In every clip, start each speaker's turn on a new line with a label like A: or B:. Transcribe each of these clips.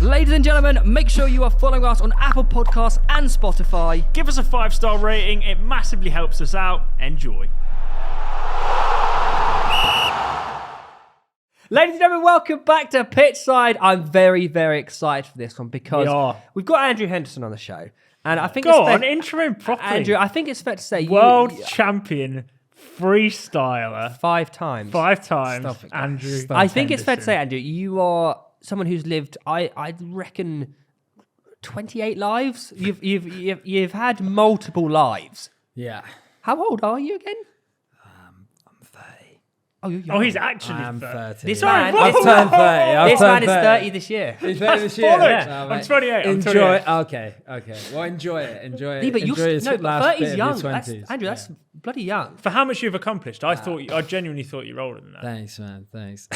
A: Ladies and gentlemen, make sure you are following us on Apple Podcasts and Spotify.
B: Give us a 5-star rating. It massively helps us out. Enjoy.
A: Ladies and gentlemen, welcome back to Pitch Side. I'm very, very excited for this one because we've got Andrew Henderson on the show. And I think
B: intro him properly.
A: Andrew, I think it's fair to say
B: World champion freestyler.
A: 5 times.
B: 5 times, Andrew.
A: I think it's fair to say, Andrew, you are someone who's lived, I reckon, 28 lives. You've had multiple lives.
C: Yeah.
A: How old are you again?
C: I'm 30.
A: Oh, you're young.
B: Oh, he's actually
C: I'm
B: 30.
C: 30.
A: This man,
C: I've turned 30.
A: this man is 30 this year.
C: He's 30 this year.
B: Yeah. I'm 28.
C: Enjoy. Okay. Well, enjoy it. Enjoy it.
A: Yeah, but
C: enjoy his last
A: 30
C: bit
A: is
C: of
A: young.
C: your
A: That's,
C: 20s.
A: Andrew, that's bloody young.
B: For how much you've accomplished, I genuinely thought you were older than that.
C: Thanks, man. Thanks.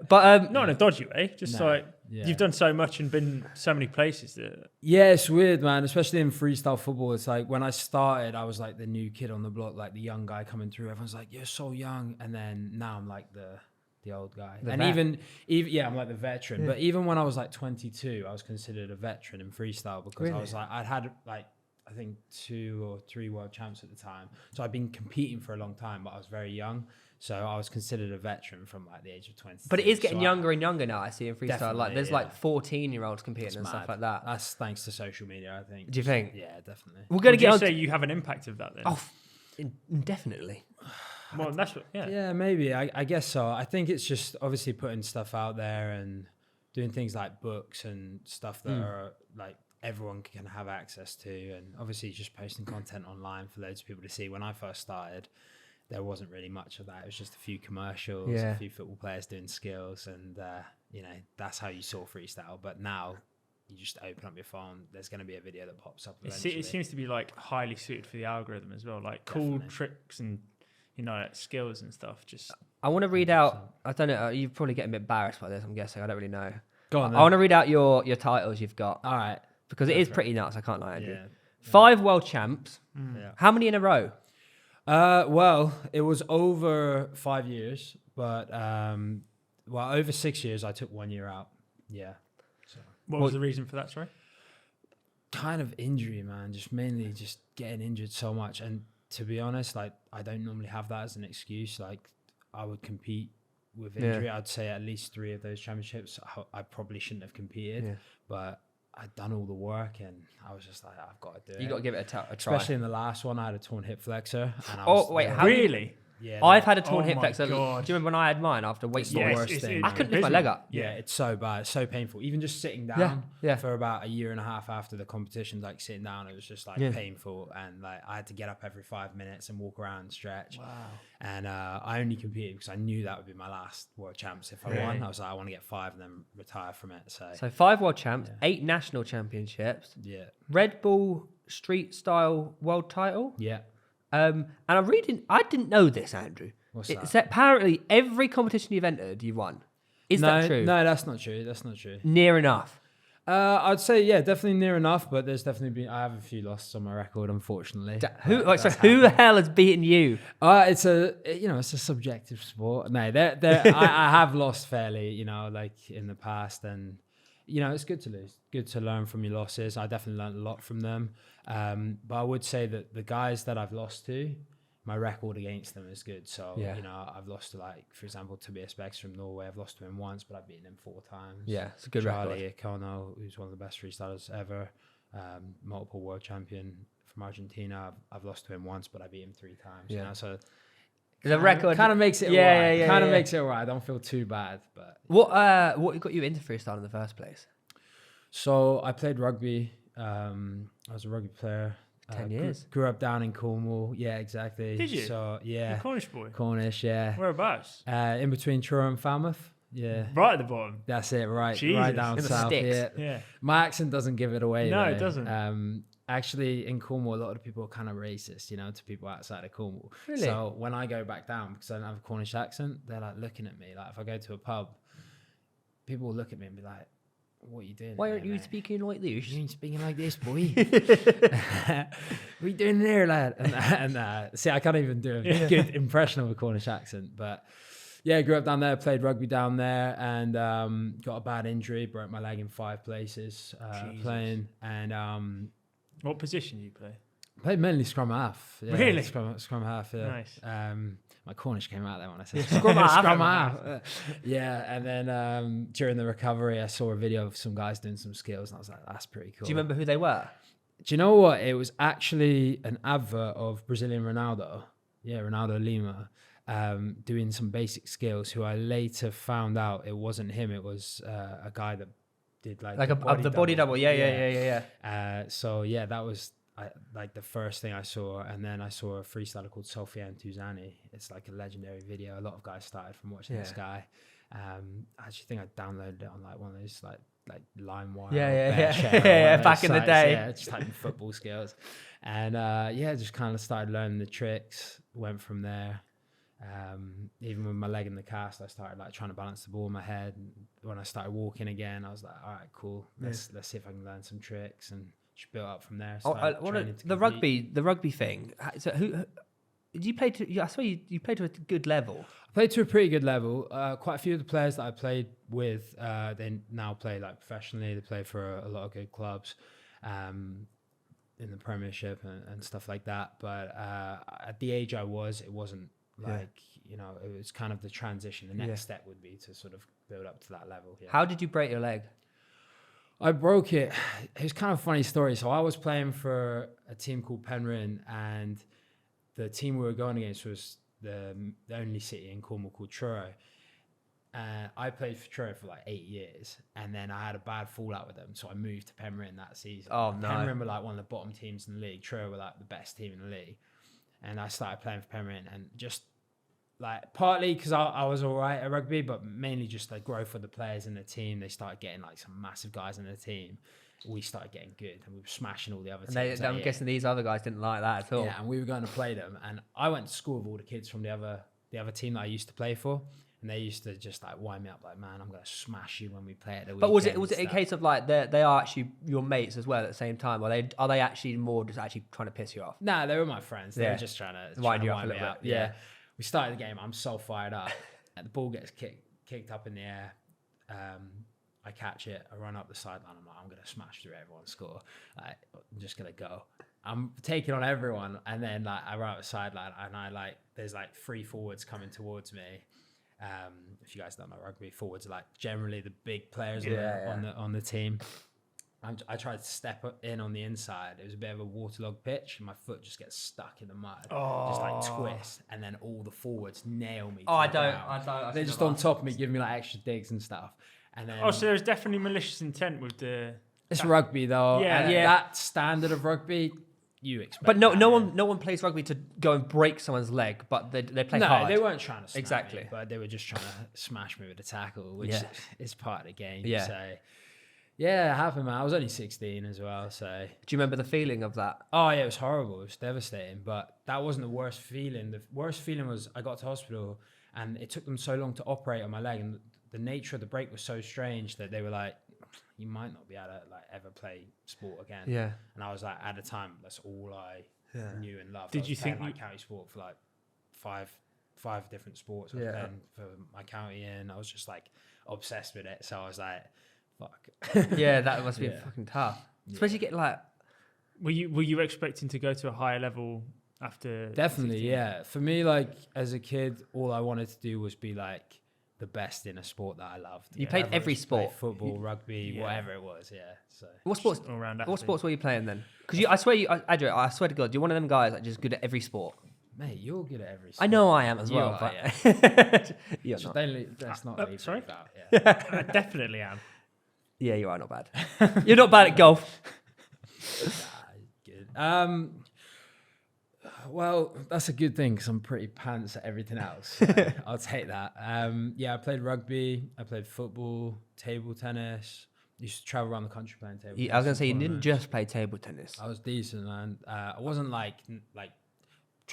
A: But
B: Not in a dodgy way. Just
C: yeah.
B: you've done so much and been so many places.
C: Yeah, it's weird, man. Especially in freestyle football. It's like when I started, I was like the new kid on the block, like the young guy coming through. Everyone's like, "You're so young," and then now I'm like the old guy. Even I'm like the veteran. Yeah. But even when I was like 22, I was considered a veteran in freestyle because I was like, I'd had like I think 2 or 3 world champs at the time. So I'd been competing for a long time, but I was very young. So I was considered a veteran from like the age of 20.
A: But it is getting younger and younger now, I see, in freestyle.
C: Definitely,
A: Like there's like 14-year-olds competing and stuff like that.
C: That's thanks to social media, I think.
A: Do you think?
C: Yeah, definitely.
A: We're going to get on
B: say you have an impact of that then?
A: Oh, definitely.
B: Well, that's what,
C: Yeah, maybe. I guess so. I think it's just obviously putting stuff out there and doing things like books and stuff that are like everyone can have access to. And obviously just posting content online for loads of people to see. When I first started, there wasn't really much of that. It was just a few commercials, a few football players doing skills. And, that's how you saw freestyle. But now you just open up your phone, there's going to be a video that pops up eventually.
B: It seems to be like highly suited for the algorithm as well. Like cool tricks and skills and stuff. Just
A: I want to read out. I don't know. You probably get a bit embarrassed by this. I'm guessing. I don't really know.
C: Go on. Then.
A: I want to read out your titles you've got.
C: All right.
A: Because it is pretty nuts. I can't lie, Andrew.
C: Yeah.
A: 5 world champs.
C: Yeah.
A: How many in a row?
C: Well, it was over 5 years, but over 6 years. I took 1 year out. Yeah. So
B: what was the reason for that? Sorry.
C: Kind of injury, man. Just mainly just getting injured so much. And to be honest, like I don't normally have that as an excuse. Like I would compete with injury. I'd say at least 3 of those championships I probably shouldn't have competed, but I'd done all the work and I was just like, I've got to do it.
A: You got to give it a try.
C: Especially in the last one, I had a torn hip flexor. And
B: Really?
C: Yeah.
A: I've had a torn hip flexor. Do you
B: God.
A: remember when I had mine after weight
C: the worst thing.
A: I couldn't lift my leg up.
C: Yeah, it's so bad. It's so painful. Even just sitting down
A: Yeah.
C: for about a year and a half after the competition, like sitting down, it was just like painful. And like I had to get up every 5 minutes and walk around and stretch. Wow. And I only competed because I knew that would be my last world champs if I won. I was like, I want to get 5 and then retire from it. So 5
A: world champs, 8 national championships.
C: Yeah.
A: Red Bull street style world title.
C: Yeah.
A: And I didn't know this, Andrew.
C: What's that?
A: It's that apparently every competition you've entered, you won. Is that true?
C: No, that's not true. That's not true.
A: Near enough.
C: I'd say, definitely near enough, but there's definitely I have a few losses on my record, unfortunately.
A: Who the hell has beaten you?
C: It's a subjective sport. No, I have lost fairly, like in the past, and it's good to lose, good to learn from your losses. I definitely learned a lot from them. But I would say that the guys that I've lost to, my record against them is good. So, I've lost to, like, for example, Tobias Becks from Norway. I've lost to him once, but I've beaten him 4 times.
A: Yeah, it's a good
C: Charlie
A: record.
C: Econo, who's one of the best freestylers ever, multiple world champion from Argentina. I've lost to him once, but I beat him 3 times.
A: Yeah.
C: So
A: the record
C: kind of makes it alright. Kind of makes it alright. I don't feel too bad. But
A: what got you into freestyle in the first place?
C: So I played rugby. I was a rugby player.
A: 10 years.
C: Grew up down in Cornwall. Yeah, exactly.
B: Did you?
C: So yeah.
B: You're a Cornish boy.
C: Cornish, yeah.
B: Whereabouts?
C: In between Truro and Falmouth. Yeah.
B: Right at the bottom.
C: That's it. Right.
B: Jesus.
C: Right down
A: In the
C: south.
A: sticks.
C: Yeah. My accent doesn't give it away.
B: No,
C: though.
B: it doesn't.
C: Actually, in Cornwall, a lot of people are kind of racist, to people outside of Cornwall.
A: Really?
C: So when I go back down, because I don't have a Cornish accent, they're like looking at me. Like if I go to a pub, people will look at me and be like, "What are you doing?
A: Why aren't you speaking like this?
C: You ain't speaking like this, boy. What are you doing there, lad?" And see, I can't even do a good impression of a Cornish accent, but yeah, grew up down there, played rugby down there, and got a bad injury, broke my leg in 5 places playing. And
B: what position do you play?
C: played mainly scrum half. Yeah,
B: Really?
C: Scrum half, yeah.
B: Nice.
C: My Cornish came out there when I said
A: Scrum half.
C: scrum half. Yeah, and then during the recovery, I saw a video of some guys doing some skills, and I was like, that's pretty cool.
A: Do you remember who they were?
C: Do you know what? It was actually an advert of Brazilian Ronaldo. Yeah, Ronaldo Lima. Doing some basic skills, who I later found out it wasn't him. It was a guy that did like
A: the body double. Yeah.
C: So yeah, that was like the first thing I saw, and then I saw a freestyler called Sofiane Touzani. It's like a legendary video. A lot of guys started from watching this guy. I actually think I downloaded it on like one of those like LimeWire.
A: Yeah. Back in the day.
C: Yeah, just typing football skills, and just kind of started learning the tricks. Went from there. Even with my leg in the cast, I started like trying to balance the ball in my head. And when I started walking again, I was like, all right, cool. Let's see if I can learn some tricks, and just built up from there.
A: The rugby thing. So who did you play to? I swear you played to a good level.
C: I played to a pretty good level. Quite a few of the players that I played with, they now play like professionally. They play for a lot of good clubs in the Premiership and stuff like that. But at the age I was, it wasn't like, it was kind of the transition. The next step would be to sort of build up to that level. Yeah.
A: How did you break your leg?
C: I broke it. It was kind of a funny story. So I was playing for a team called Penryn, and the team we were going against was the only city in Cornwall called Truro. I played for Truro for like 8 years, and then I had a bad fallout with them, so I moved to Penryn that season.
A: Oh no!
C: Penryn were like one of the bottom teams in the league. Truro were like the best team in the league, and I started playing for Penryn, and just like partly because I was all right at rugby, but mainly just the growth of the players in the team. They started getting like some massive guys in the team. We started getting good, and we were smashing all the other teams.
A: I'm guessing these other guys didn't like that at all.
C: Yeah, and we were going to play them, and I went to school with all the kids from the other team that I used to play for, and they used to just like wind me up like, man, I'm going to smash you when we play at the weekend.
A: But was it a case of like they are actually your mates as well at the same time? Are they actually more just actually trying to piss you off?
C: Nah, they were my friends. They were just trying to wind me up. Yeah. We started the game. I'm so fired up. And the ball gets kicked up in the air. I catch it. I run up the sideline. I'm like, I'm going to smash through everyone, score. I'm just going to go. I'm taking on everyone. And then like I run up the sideline, and there's like 3 forwards coming towards me. If you guys don't know rugby, forwards are like generally the big players on the team. I tried to step in on the inside. It was a bit of a waterlogged pitch, and my foot just gets stuck in the mud. Just like twist, and then all the forwards nail me.
A: I don't.
C: They're just on top of me, giving me like extra digs and stuff. And then
B: so there's definitely malicious intent with the.
C: It's rugby though.
B: Yeah.
C: That standard of rugby, you expect.
A: But no one plays rugby to go and break someone's leg, but they play hard.
C: No, they weren't trying to smash
A: exactly
C: me, but they were just trying to smash me with a tackle, which is part of the game.
A: Yeah.
C: So yeah, it happened, man. I was only 16 as well, so.
A: Do you remember the feeling of that?
C: Oh yeah, it was horrible. It was devastating, but that wasn't the worst feeling. The worst feeling was I got to hospital, and it took them so long to operate on my leg, and the nature of the break was so strange that they were like, you might not be able to like ever play sport again.
A: Yeah.
C: And I was like, at the time, that's all I knew and loved.
B: Did you think
C: like county sport for like five different sports? I was playing for my county, and I was just like obsessed with it. So I was like, fuck.
A: Yeah, that must be fucking tough. Especially getting like.
B: Were you expecting to go to a higher level after?
C: Definitely,
B: 16?
C: yeah. For me, like as a kid, all I wanted to do was be like the best in a sport that I loved.
A: You played every sport,
C: football, rugby, whatever it was. Yeah. So
A: what sports?
B: All round
A: what sports were you playing then? Because I swear, Andrew, I swear to God, you're one of them guys that just good at every sport.
C: Mate, you're good at every sport.
A: I know I am as well.
C: You are,
A: but you're not.
C: That's not leave
B: sorry?
C: it out. Yeah.
B: I definitely am.
A: Yeah, you are not bad. You're not bad at golf.
C: Good. Well, that's a good thing because I'm pretty pants at everything else. So I'll take that. I played rugby. I played football, table tennis. Used to travel around the country playing table tennis.
A: I was going to say, you didn't just play table tennis.
C: I was decent, man. I wasn't like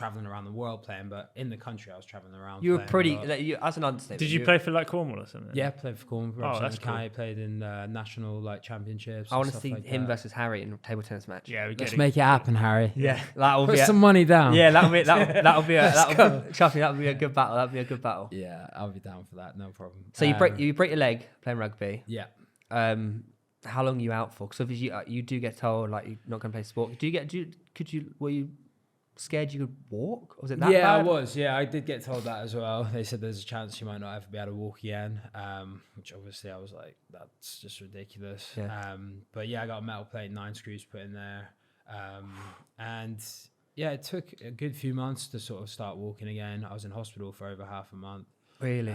C: traveling around the world playing, but in the country I was traveling around.
A: You were
C: playing a
A: pretty,
C: lot.
A: like, as an understatement.
B: Did you play for like Cornwall or something?
C: Yeah, played for Cornwall.
B: Oh, that's cool.
C: I played in national like championships.
A: I want to
C: stuff
A: see
C: like
A: him
C: that.
A: versus Harry in a table tennis match.
B: Yeah, we
C: Let's
B: get
C: make it happen, Harry.
A: Yeah, that'll
C: Put
A: be
C: some money down.
A: yeah, that'll be trust me, that'll be a good battle. That'll be a good battle.
C: Yeah, I'll be down for that. No problem.
A: So you break your leg playing rugby.
C: Yeah.
A: How long are you out for? Because obviously you do get told like you're not going to play sport. Were you scared you could walk? Or was it that
C: Yeah,
A: bad?
C: I was. Yeah, I did get told that as well. They said there's a chance you might not ever be able to walk again, which obviously I was like, that's just ridiculous.
A: Yeah.
C: But yeah, I got a metal plate, 9 screws put in there. And yeah, it took a good few months to sort of start walking again. I was in hospital for over half a month.
A: Really?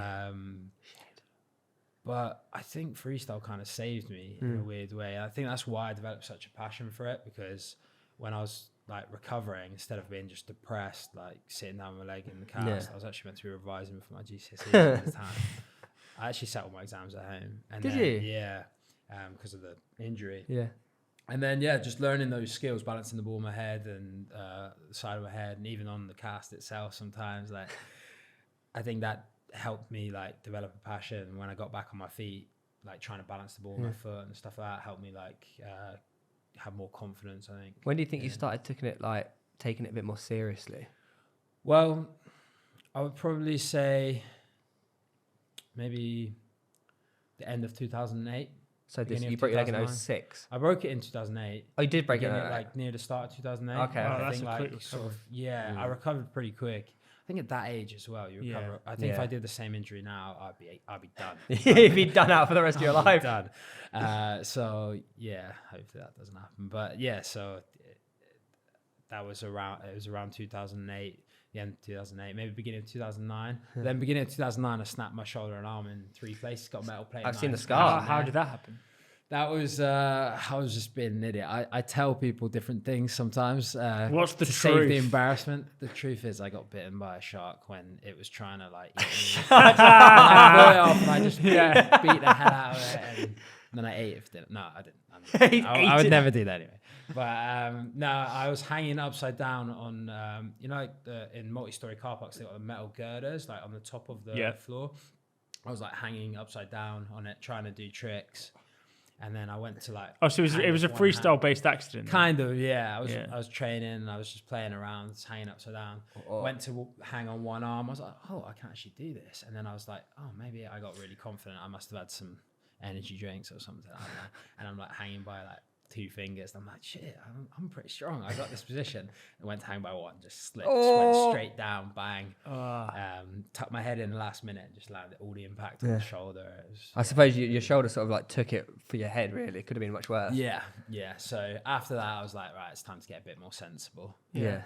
C: But I think freestyle kind of saved me in a weird way. I think that's why I developed such a passion for it, because when I was like recovering, instead of being just depressed, like sitting down with my leg in the cast, I was actually meant to be revising for my GCSEs at the time. I actually sat all my exams at home. And
A: Did
C: then,
A: you?
C: Yeah, because of the injury.
A: Yeah.
C: And then, yeah, just learning those skills, balancing the ball in my head and the side of my head, and even on the cast itself sometimes, like, I think that helped me, like, develop a passion. When I got back on my feet, like, trying to balance the ball on my foot and stuff like that helped me, like, have more confidence, I think.
A: When do you think you started taking it a bit more seriously?
C: Well, I would probably say maybe the end of 2008.
A: So
C: Beginning
A: you
C: of
A: broke your leg in
C: 2009.
A: 06.
C: I broke it in 2008.
A: Oh, you did break it?
C: Beginning, like near the start of 2008.
A: Okay.
B: Oh,
C: I
B: that's
C: think
B: a
C: like
B: quick
C: sort of,
B: recovery.
C: I recovered pretty quick. I think at that age as well, you
B: Yeah.
C: recover. I think if
A: Yeah.
C: I did the same injury now, I'd be done.
A: You'd be done out for the rest of your
C: I'd be
A: life.
C: done. So yeah, hopefully that doesn't happen. But yeah, so that was around. It was around 2008. The end of 2008, maybe beginning of 2009. Then beginning of 2009, I snapped my shoulder and arm in 3 places. Got a metal plate.
A: I've seen the
C: screws
A: scar.
C: in
B: How
C: there.
B: did that happen?
C: That was I was just being an idiot. I tell people different things sometimes.
B: What's the
C: to save the
B: truth?
C: embarrassment? The truth is, I got bitten by a shark when it was trying to like eat me. I blew it off and I just beat the hell out of it, and then I ate it for dinner. No, I didn't. I would never do that anyway. But no, I was hanging upside down on like in multi-story car parks, they got the metal girders like on the top of the floor. I was like hanging upside down on it, trying to do tricks. And then I went to like.
B: Oh, so it was a freestyle based accident.
C: Kind of, yeah. I
B: Yeah.
C: was training and I was just playing around, just hanging upside down. Went to hang on one arm. I was like, oh, I can actually do this. And then I was like, oh, maybe I got really confident. I must have had some energy drinks or something. I don't know. And I'm like hanging by like 2 fingers. And I'm like, shit, I'm pretty strong. I got this position. I went to hang by one, just slipped, went straight down, bang. Tucked my head in the last minute and just landed all the impact on the shoulder. It was,
A: I suppose your shoulder sort of like took it for your head, really. It could have been much worse.
C: yeah. So after that, I was like, right, it's time to get a bit more sensible.
A: Yeah.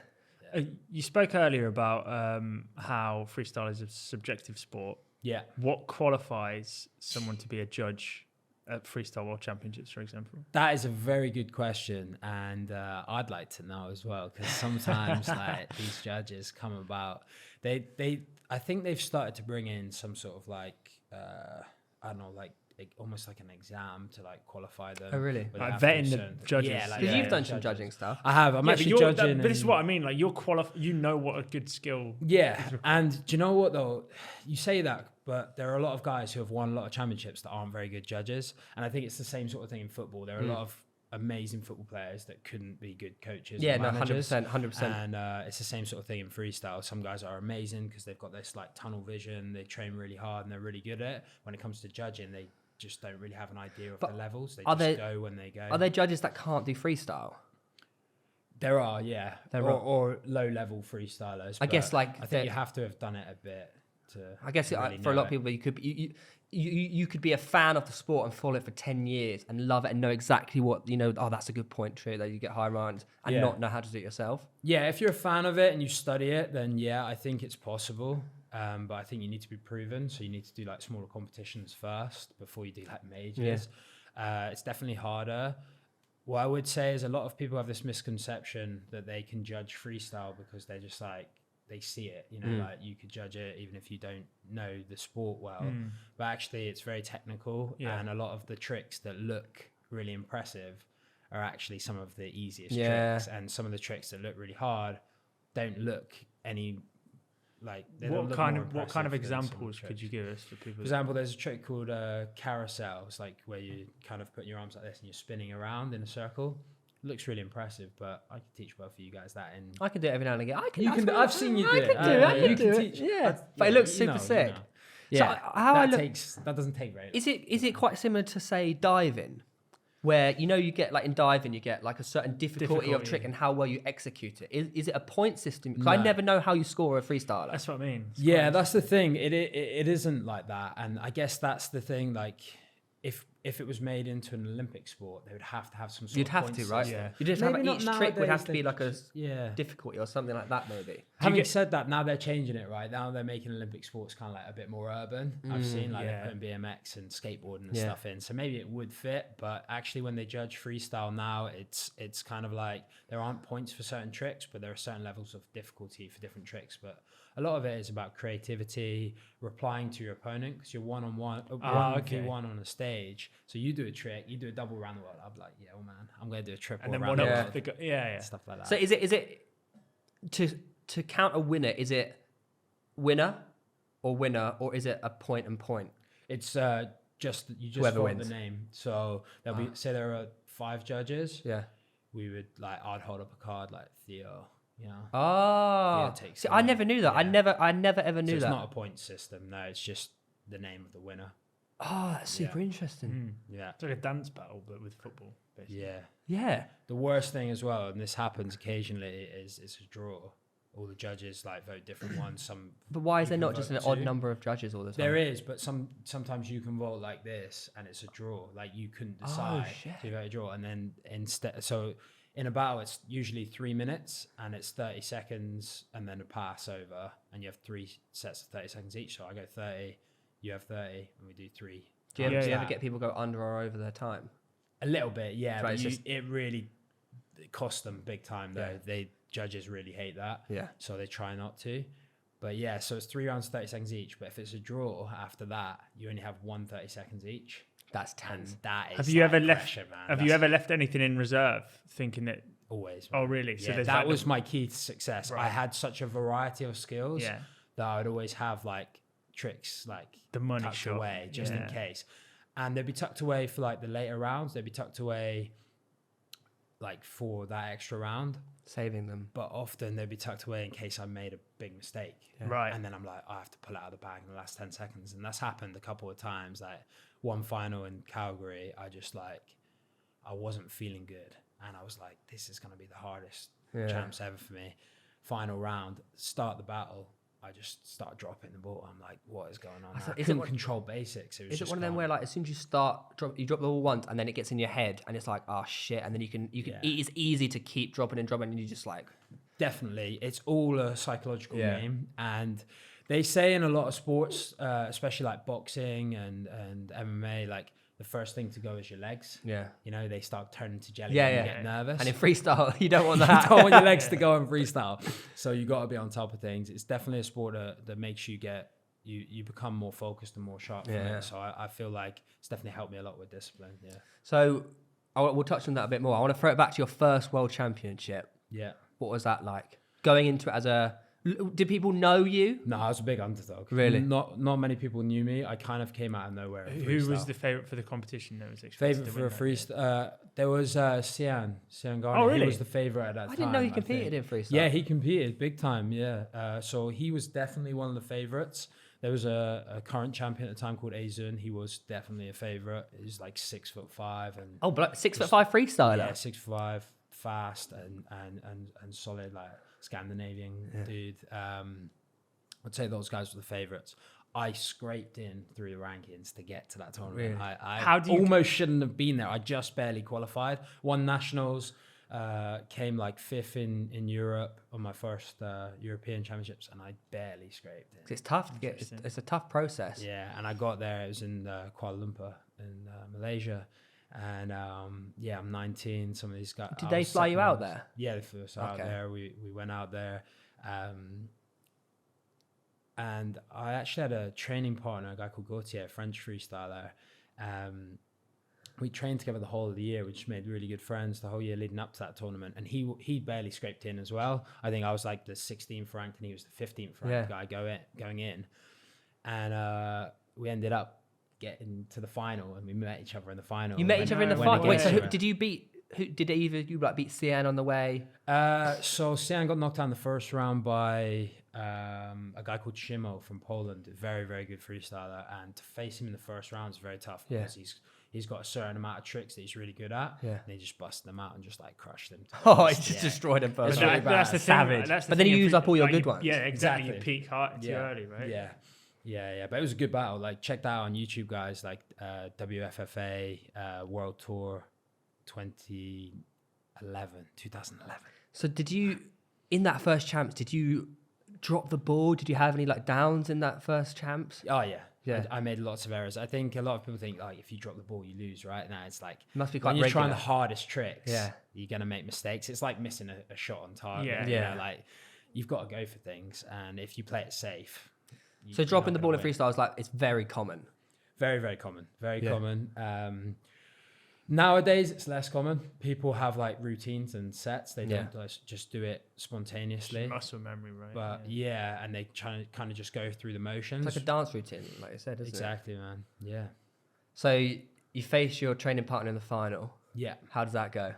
B: You spoke earlier about how freestyle is a subjective sport.
C: Yeah.
B: What qualifies someone to be a judge at Freestyle World Championships, for example?
C: That is a very good question, and I'd like to know as well, because sometimes like these judges come about. I think they've started to bring in some sort of like I don't know, like almost like an exam to like qualify them.
A: Oh, really?
C: But they
B: Like
C: have to
B: vetting
C: do
B: the
C: certain-
B: judges.
C: Yeah, like
A: Because you've done
C: judges.
A: some judging stuff.
C: I have. I'm
B: Yeah,
C: actually
B: but
C: judging.
B: but this is
C: and-
B: what I mean. Like you're you know what a good skill.
C: Yeah, and do you know what though? You say that, but there are a lot of guys who have won a lot of championships that aren't very good judges, and I think it's the same sort of thing in football. There are a lot of amazing football players that couldn't be good coaches.
A: Yeah,
C: or
A: no,
C: managers.
A: 100%.
C: And it's the same sort of thing in freestyle. Some guys are amazing because they've got this like tunnel vision. They train really hard and they're really good at it. When it comes to judging, they just don't really have an idea of the levels. They just go when they go.
A: Are there judges that can't do freestyle?
C: There are, yeah,
A: There
C: or low-level freestylers.
A: I guess,
C: but
A: like,
C: I think you have to have done it a bit to.
A: I guess
C: really
A: for a
C: know
A: lot of
C: it.
A: people, you could be a fan of the sport and follow it for 10 years and love it and know exactly what, oh, that's a good point, true, that you get high marks and
C: Yeah.
A: not know how to do it yourself.
C: Yeah, if you're a fan of it and you study it, then yeah, I think it's possible. But I think you need to be proven. So you need to do like smaller competitions first before you do like majors. It's definitely harder. What I would say is a lot of people have this misconception that they can judge freestyle because they're just like, they see it, like you could judge it even if you don't know the sport well. But actually it's very technical, and a lot of the tricks that look really impressive are actually some of the easiest tricks, and some of the tricks that look really hard don't look any like.
B: What kind of examples could you give us for people?
C: For example, there's a trick called carousel. It's like where you kind of put your arms like this and you're spinning around in a circle. It looks really impressive, but I could teach both of you guys that.
A: I can do it every now and again.
C: I've seen you do it.
A: I can do it.
C: Teach,
A: yeah, but it looks super sick.
C: Yeah,
A: So
C: that doesn't take very long.
A: Is it quite similar to say diving, where you get like in diving you get like a certain difficulty of trick and how well you execute it? Is it a point system? Because I never know how you score a freestyler.
B: That's what I mean.
C: Yeah, that's the thing. It isn't like that, and I guess that's the thing. Like, if it was made into an Olympic sport, they would have to have some sort
A: You'd
C: of
A: have
C: point
A: to, right?
C: system.
A: Yeah. You just have each trick would have to be like a
C: yeah.
A: difficulty or something like that, maybe.
C: Having said that, now they're changing it, right? Now they're making Olympic sports kind of like a bit more urban. I've seen like they're putting BMX and skateboarding and stuff in, so maybe it would fit. But actually, when they judge freestyle now, it's kind of like there aren't points for certain tricks, but there are certain levels of difficulty for different tricks. But a lot of it is about creativity, replying to your opponent, because you're one on a stage. So you do a trick, you do a double around the world. I'm like, yeah, well, man, I'm going to do a triple
B: and then
C: around the world. Stuff like that.
A: So is it to count a winner? Is it winner, or is it a point and point?
C: It's just
A: whoever
C: vote
A: wins
C: the name. So there'll be, say there are 5 judges.
A: Yeah.
C: We would I'd hold up a card like Theo. Yeah.
A: Oh. See, I never knew that.
C: Yeah.
A: I never ever knew
C: so it's
A: that.
C: not a point system. No, it's just the name of the winner.
A: Oh, that's super interesting.
C: Yeah.
B: It's like a dance battle, but with football, basically.
C: Yeah.
A: Yeah.
C: The worst thing as well, and this happens occasionally, is a draw. All the judges vote different ones.
A: But why is there not just an odd number of judges all the time?
C: There is, but sometimes you can vote like this, and it's a draw. Like you couldn't decide to vote a draw, and then instead, so in a battle, it's usually 3 minutes, and it's 30 seconds, and then a pass over, and you have 3 sets of 30 seconds each. So I go 30, you have 30, and we do 3.
A: Do you ever get people go under or over their time?
C: A little bit, yeah.
A: Right,
C: but it really costs them big time, though.
A: Yeah.
C: Judges really hate that.
A: Yeah.
C: So they try not to. But yeah, so it's 3 rounds, 30 seconds each. But if it's a draw after that, you only have 30 seconds each.
A: That's tense.
C: That is
B: Have you ever
C: pressure,
B: left?
C: Man.
B: Have you ever left anything in reserve, thinking that?
C: Always. Man.
B: Oh, really?
C: Yeah,
B: So
C: that was my key to success.
B: Right.
C: I had such a variety of skills that I would always have tricks
B: the money
C: tucked
B: shot
C: away just in case, and they'd be tucked away for the later rounds. They'd be tucked away for that extra round,
A: saving them.
C: but often they'd be tucked away in case I made a big mistake.
B: Right.
C: And then I'm like, I have to pull it out of the bag in the last 10 seconds. And that's happened a couple of times. One final in Calgary, I just I wasn't feeling good. And I was like, this is going to be the hardest champs ever for me. Final round, start the battle. I just started dropping the ball. I'm like, what is going on? I couldn't control basics. It was
A: is it
C: just
A: one of them where as soon as you you drop the ball once and then it gets in your head and it's like, oh shit, and then you can it's easy to keep dropping and you just
C: Definitely, it's all a psychological game, and they say in a lot of sports, especially boxing and MMA, the first thing to go is your legs.
A: Yeah.
C: They start turning to jelly and get nervous.
A: And in freestyle, you don't want that.
C: You don't want your legs to go in freestyle. So you got to be on top of things. It's definitely a sport that makes you you become more focused and more sharp from it. So I feel like it's definitely helped me a lot with discipline. Yeah.
A: So we'll touch on that a bit more. I want to throw it back to your first world championship.
C: Yeah.
A: What was that like? Going into it did people know you?
C: No, I was a big underdog.
A: Really?
C: Not many people knew me. I kind of came out of nowhere.
B: Who was the favourite for the competition that was
C: expected to win for a freestyle? There was Sian Garner.
B: Oh, really?
C: He was the favourite at that time.
A: I didn't know he competed in freestyle.
C: Yeah, he competed big time, yeah. So he was definitely one of the favourites. There was a current champion at the time called Azun. He was definitely a favourite. He's 6'5" and
A: 6'5" freestyler.
C: Yeah, 6'5", fast and solid, Scandinavian dude. I'd say those guys were the favourites. I scraped in through the rankings to get to that tournament.
A: Really?
C: I almost shouldn't have been there. I just barely qualified. Won nationals, came 5th in Europe on my first European Championships, and I barely scraped in.
A: It's tough to get. It's a tough process.
C: Yeah, and I got there. It was in Kuala Lumpur in Malaysia. And I'm 19. Some of these guys.
A: Did they fly you out there?
C: Yeah, they flew us out there. We went out there, and I actually had a training partner, a guy called Gautier, a French freestyler, we trained together the whole of the year. We just made really good friends the whole year leading up to that tournament. And he barely scraped in as well. I think I was like the 16th ranked and he was the 15th ranked guy going in. And we ended up getting to the final and we met each other in the final.
A: You met each other in the final? Wait, so did you beat... did either you beat Cian on the way?
C: So Cian got knocked out in the first round by a guy called Shimo from Poland, a very, very good freestyler. And to face him in the first round is very tough because he's got a certain amount of tricks that he's really good at. Yeah. And he just busted them out and just like crushed them.
A: He just destroyed them first.
B: That's the
A: savage.
B: Thing, right?
A: But then you use up all your good ones.
B: Yeah, exactly. You peak hard too early, right?
C: Yeah. But it was a good battle. Like check that out on YouTube, guys. Like WFFA World Tour 2011. So
A: did you, in that first champs, did you drop the ball? Did you have any like downs in that first champs?
C: Oh yeah. I made lots of errors. I think a lot of people think like if you drop the ball you lose, right? Now it's like
A: must be quite
C: when you're
A: regular.
C: trying the hardest tricks, you're gonna make mistakes. It's like missing a shot on target. You know, like you've got to go for things, and if you play it safe.
A: So dropping the ball in freestyle is like it's very common.
C: Very, very common. Very common. Nowadays, it's less common. People have like routines and sets. They don't just do it spontaneously.
B: It's muscle memory, right?
C: But and they try to kind of just go through the motions.
A: It's like a dance routine, like you said, isn't it?
C: Exactly, man. Yeah.
A: So you face your training partner in the final.
C: Yeah.
A: How does that go?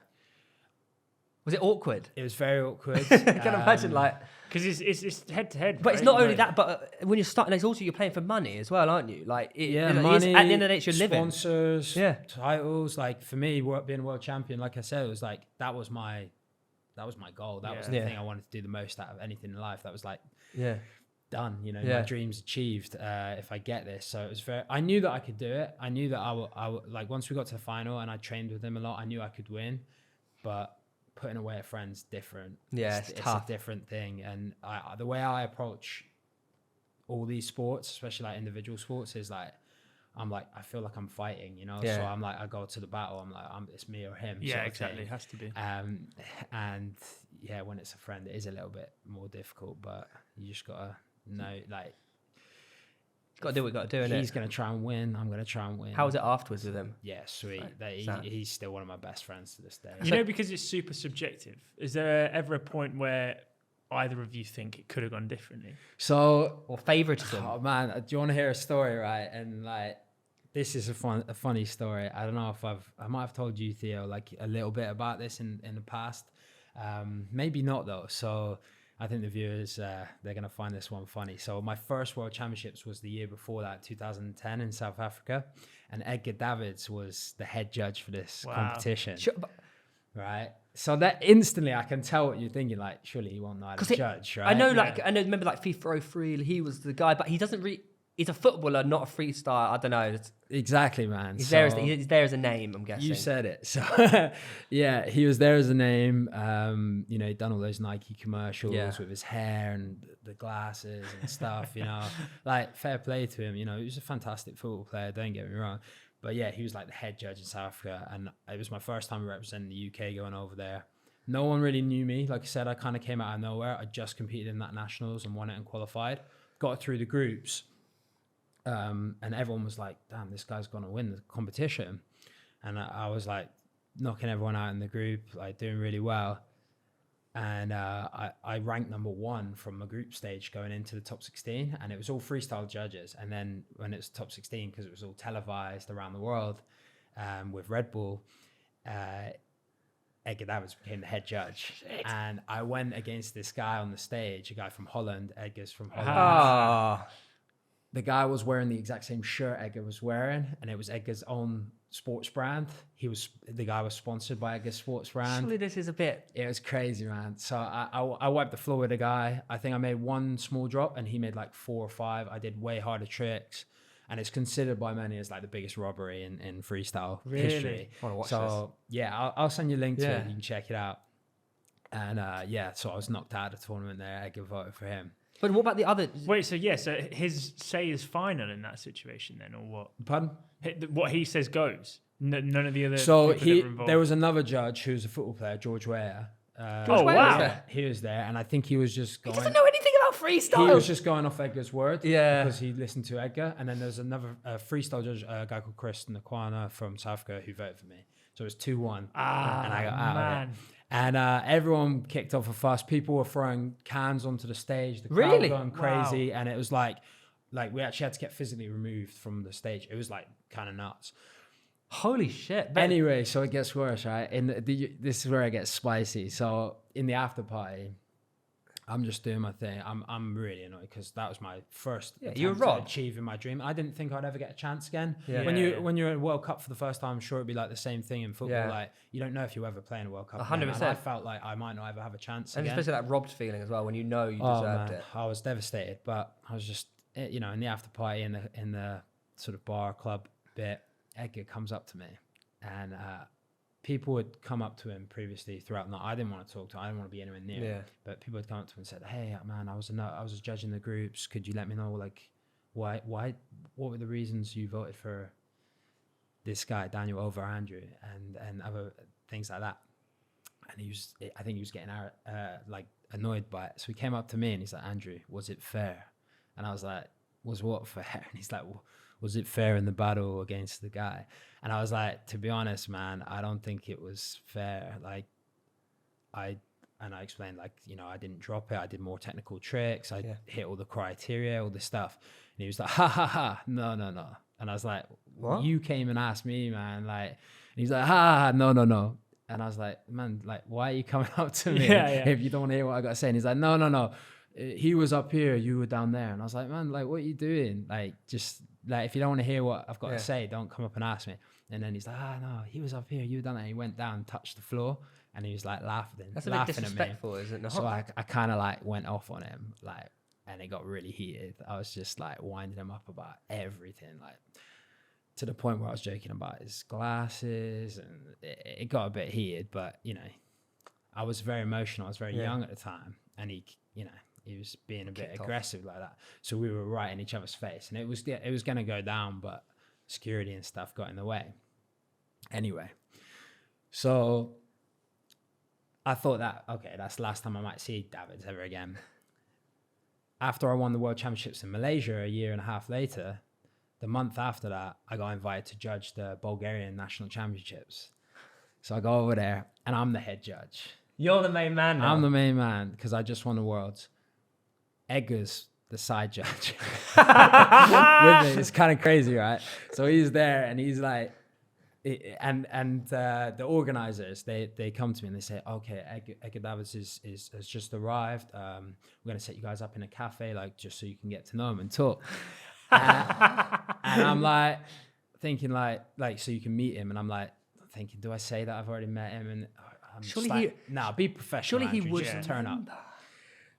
A: Was it awkward?
C: It was very awkward.
A: I can imagine, like...
B: Because it's head to head.
A: But it's not only that, but when you're starting, it's also you're playing for money as well, aren't you? Like,
C: money.
A: At the end of the day, it's your living.
C: Sponsors, titles. Like for me, being world champion, like I said, it was like that was my goal. That was the thing I wanted to do the most out of anything in life. That was like done. You know, my dreams achieved. If I get this, so it was very. I knew that I could do it. I knew that I would like once we got to the final and I trained with him a lot. I knew I could win, but putting away a friend's different. Yeah, it's tough. A different thing. And the way I approach all these sports, especially like individual sports, is like I'm like I feel like I'm fighting, you know. So I'm like I go to the battle. I'm like it's me or him.
B: Yeah, exactly. It has to be.
C: And when it's a friend, it is a little bit more difficult. But you just gotta know, like.
A: Got to do what you got to do, innit?
C: He's going to try and win. I'm going to try and win.
A: How was it afterwards with him?
C: Yeah, sweet. He's still one of my best friends to this day.
B: You know, because it's super subjective, is there ever a point where either of you think it could have gone differently?
C: Or
A: favoritism?
C: Oh, man. Do you want to hear a story, right? And, like, this is a funny story. I don't know if I might have told you, Theo, like, a little bit about this in the past. Maybe not, though. So... I think the viewers, they're going to find this one funny. So my first World Championships was the year before that, 2010 in South Africa. And Edgar Davids was the head judge for this competition.
A: Sure,
C: right? So that instantly I can tell what you're thinking, like, surely he won't know how to judge, right?
A: I know, remember like FIFA 03, he was the guy, but he doesn't really... He's a footballer, not a freestyler. I don't know.
C: Exactly, man.
A: He's there as a name, I'm guessing.
C: You said it. So, he was there as a name. You know, he'd done all those Nike commercials with his hair and the glasses and stuff, you know. Like, fair play to him. You know, he was a fantastic football player, don't get me wrong. But, he was like the head judge in South Africa. And it was my first time representing the UK going over there. No one really knew me. Like I said, I kind of came out of nowhere. I just competed in that nationals and won it and qualified. Got through the groups. And everyone was like, damn, this guy's going to win the competition. And I was like knocking everyone out in the group, like doing really well. And I ranked number 1 from my group stage going into the top 16. And it was all freestyle judges. And then when it was top 16, because it was all televised around the world with Red Bull, Edgar Davids became the head judge. Shit. And I went against this guy on the stage, a guy from Holland. Edgar's from Holland. The guy was wearing the exact same shirt Edgar was wearing, and it was Edgar's own sports brand. The guy was sponsored by Edgar's sports brand.
A: Surely this is a bit...
C: It was crazy, man. So I wiped the floor with the guy. I think I made one small drop, and he made like 4 or 5. I did way harder tricks, and it's considered by many as like the biggest robbery in freestyle history.
A: I want to watch
C: this. Yeah, I'll send you a link to it. You can check it out. And so I was knocked out of the tournament there. Edgar voted for him.
A: But what about the other...
B: Wait, so his say is final in that situation then, or what?
C: Pardon?
B: What he says goes. None of the other
C: so
B: people that were involved.
C: There was another judge who's a football player, George Weah.
B: Wow.
C: He was there, and I think he was just going...
A: He doesn't know anything about about freestyle.
C: He was just going off Edgar's word.
A: Yeah.
C: Because he listened to Edgar. And then there's another freestyle judge, a guy called Chris Nakwana from South Africa who voted for me. So it was 2-1. And I got out of it. And everyone kicked off a fuss. People were throwing cans onto the stage. The crowd
A: Really?
C: going crazy. Wow. And it was like we actually had to get physically removed from the stage. It was like kind of nuts.
A: Holy shit.
C: Anyway, so it gets worse, right? This is where it gets spicy. So in the after party, I'm just doing my thing. I'm really annoyed because that was my first attempt at achieving my dream. I didn't think I'd ever get a chance again. Yeah. When you're in World Cup for the first time, I'm sure it'd be like the same thing in football. Yeah. Like you don't know if you ever play in a World Cup.
A: 100%.
C: And I felt like I might not ever have a chance again.
A: Especially that robbed feeling as well when you know you deserved it.
C: I was devastated, but I was just in the after party in the sort of bar club bit. Edgar comes up to me, and people would come up to him previously throughout the night. I didn't want to talk to him. I didn't want to be anywhere near him. But people would come up to him and said, "Hey, man, I was judging the groups. Could you let me know, like, what were the reasons you voted for this guy, Daniel, over Andrew, and other things like that?" And I think he was getting like annoyed by it. So he came up to me and he's like, "Andrew, was it fair?" And I was like, "Was what fair?" And he's like, "Well, was it fair in the battle against the guy?" And I was like, to be honest, man, I don't think it was fair. Like, I explained, like, I didn't drop it. I did more technical tricks. I hit all the criteria, all this stuff. And he was like, ha, ha, ha, no. And I was like, what? You came and asked me, man. Like, and he's like, ha, no. And I was like, man, like, why are you coming up to me if you don't want to hear what I got to say? And he's like, no. He was up here, you were down there. And I was like, man, like, what are you doing? Like, just, like, if you don't want to hear what I've got to say, don't come up and ask me. And then he's like, no, he was up here, you were down there. And he went down and touched the floor. And he was like laughing.
A: That's a bit disrespectful, isn't it?
C: So I kind of like went off on him, like, and it got really heated. I was just like winding him up about everything, like to the point where I was joking about his glasses, and it got a bit heated. But I was very emotional. I was very young at the time, and he was being a bit aggressive like that. So we were right in each other's face, and it was going to go down, but security and stuff got in the way. Anyway, so I thought that, okay, that's the last time I might see Davids ever again. After I won the World Championships in Malaysia a year and a half later, the month after that, I got invited to judge the Bulgarian National Championships. So I go over there, and I'm the head judge.
A: You're the main man now.
C: I'm the main man because I just won the Worlds. Edgar's the side judge with me. It's kind of crazy, right? So he's there, and he's like, the organizers, they come to me and they say, okay, Edgar Davids has just arrived. We're going to set you guys up in a cafe, like, just so you can get to know him and talk. And I'm like thinking like so you can meet him. And I'm like thinking, do I say that I've already met him? And I'm surely be professional.
A: Surely he would
C: turn up.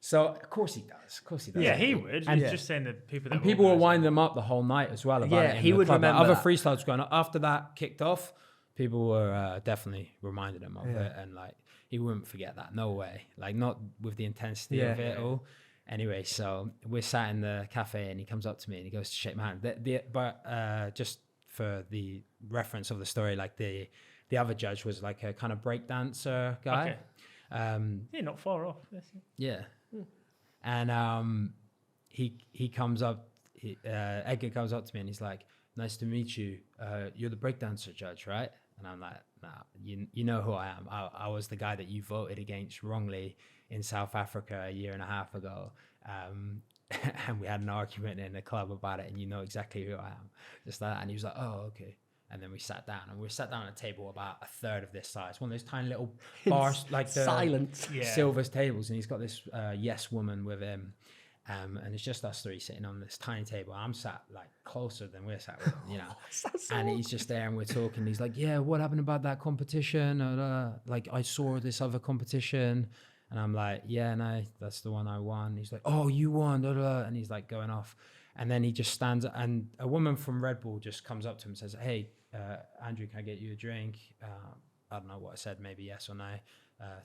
C: So of course he does.
B: Yeah, he would.
C: And
B: just saying that people
C: were winding him up the whole night as well. About it
A: he would remember.
C: Other freestyles going on after that kicked off. People were definitely reminded him of it, and like he wouldn't forget that. No way. Like not with the intensity of it all. Anyway, so we're sat in the cafe, and he comes up to me and he goes to shake my hand. But just for the reference of the story, like the other judge was like a kind of breakdancer guy.
B: Okay. Not far off.
C: Yeah. And he comes up, Edgar comes up to me and he's like, nice to meet you. You're the breakdancer judge, right? And I'm like, nah, you know who I am. I was the guy that you voted against wrongly in South Africa a year and a half ago. And we had an argument in the club about it, and you know exactly who I am. Just like that. And he was like, oh, okay. And then we sat down, and we sat down at a table about a third of this size, one of those tiny little bars, like the silver tables. And he's got this yes woman with him, and it's just us three sitting on this tiny table. I'm sat like closer than we're sat with, and he's just there, and we're talking. He's like, "Yeah, what happened about that competition? Like I saw this other competition." And I'm like, yeah, no, that's the one I won. He's like, oh, you won, and he's like going off. And then he just stands up, and a woman from Red Bull just comes up to him and says, hey, Andrew, can I get you a drink? I don't know what I said, maybe yes or no.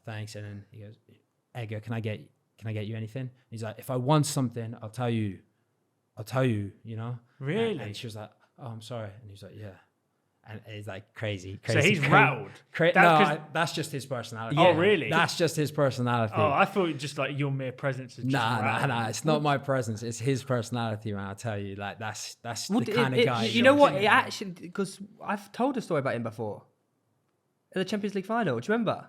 C: Thanks. And then he goes, Edgar, can I get you anything? And he's like, if I want something, I'll tell you,
B: Really?
C: And she was like, oh, I'm sorry. And he's like, yeah. And it's like crazy.
B: So he's rattled.
C: That's just his personality.
B: Oh, really?
C: That's just his personality.
B: Oh, I thought just like your mere presence is just
C: Nah. It's not my presence. It's his personality, man. I tell you, like that's the kind of guy.
A: You know what? It actually, because I've told a story about him before. At the Champions League final, do you remember?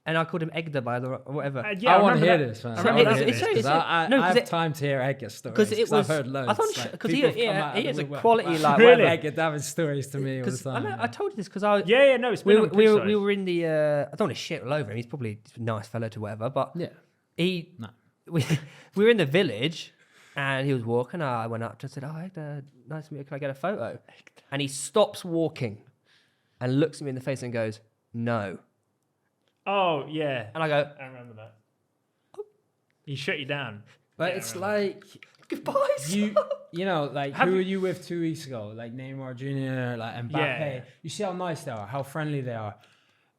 A: And I called him Edgar or whatever.
C: I want to hear this, man. I have time to hear Edgar stories. Because I've heard loads.
A: I thought because he is a quality like
B: really?
C: Edgar David stories to me all the time.
A: I told you this because I
B: no, it's been
A: we were in the I don't want to shit all over him. He's probably a nice fellow to whatever, but we were in the village and he was walking. I went up to said, "Oh, Edgar, nice to meet you. Can I get a photo?" And he stops walking and looks at me in the face and goes, "No."
B: Oh, yeah.
A: And I go,
B: I remember that. He shut you down.
C: But it's like,
A: goodbye.
C: You know, like, who were you with 2 weeks ago? Like Neymar Jr., like Mbappe.
B: Yeah.
C: You see how nice they are, how friendly they are.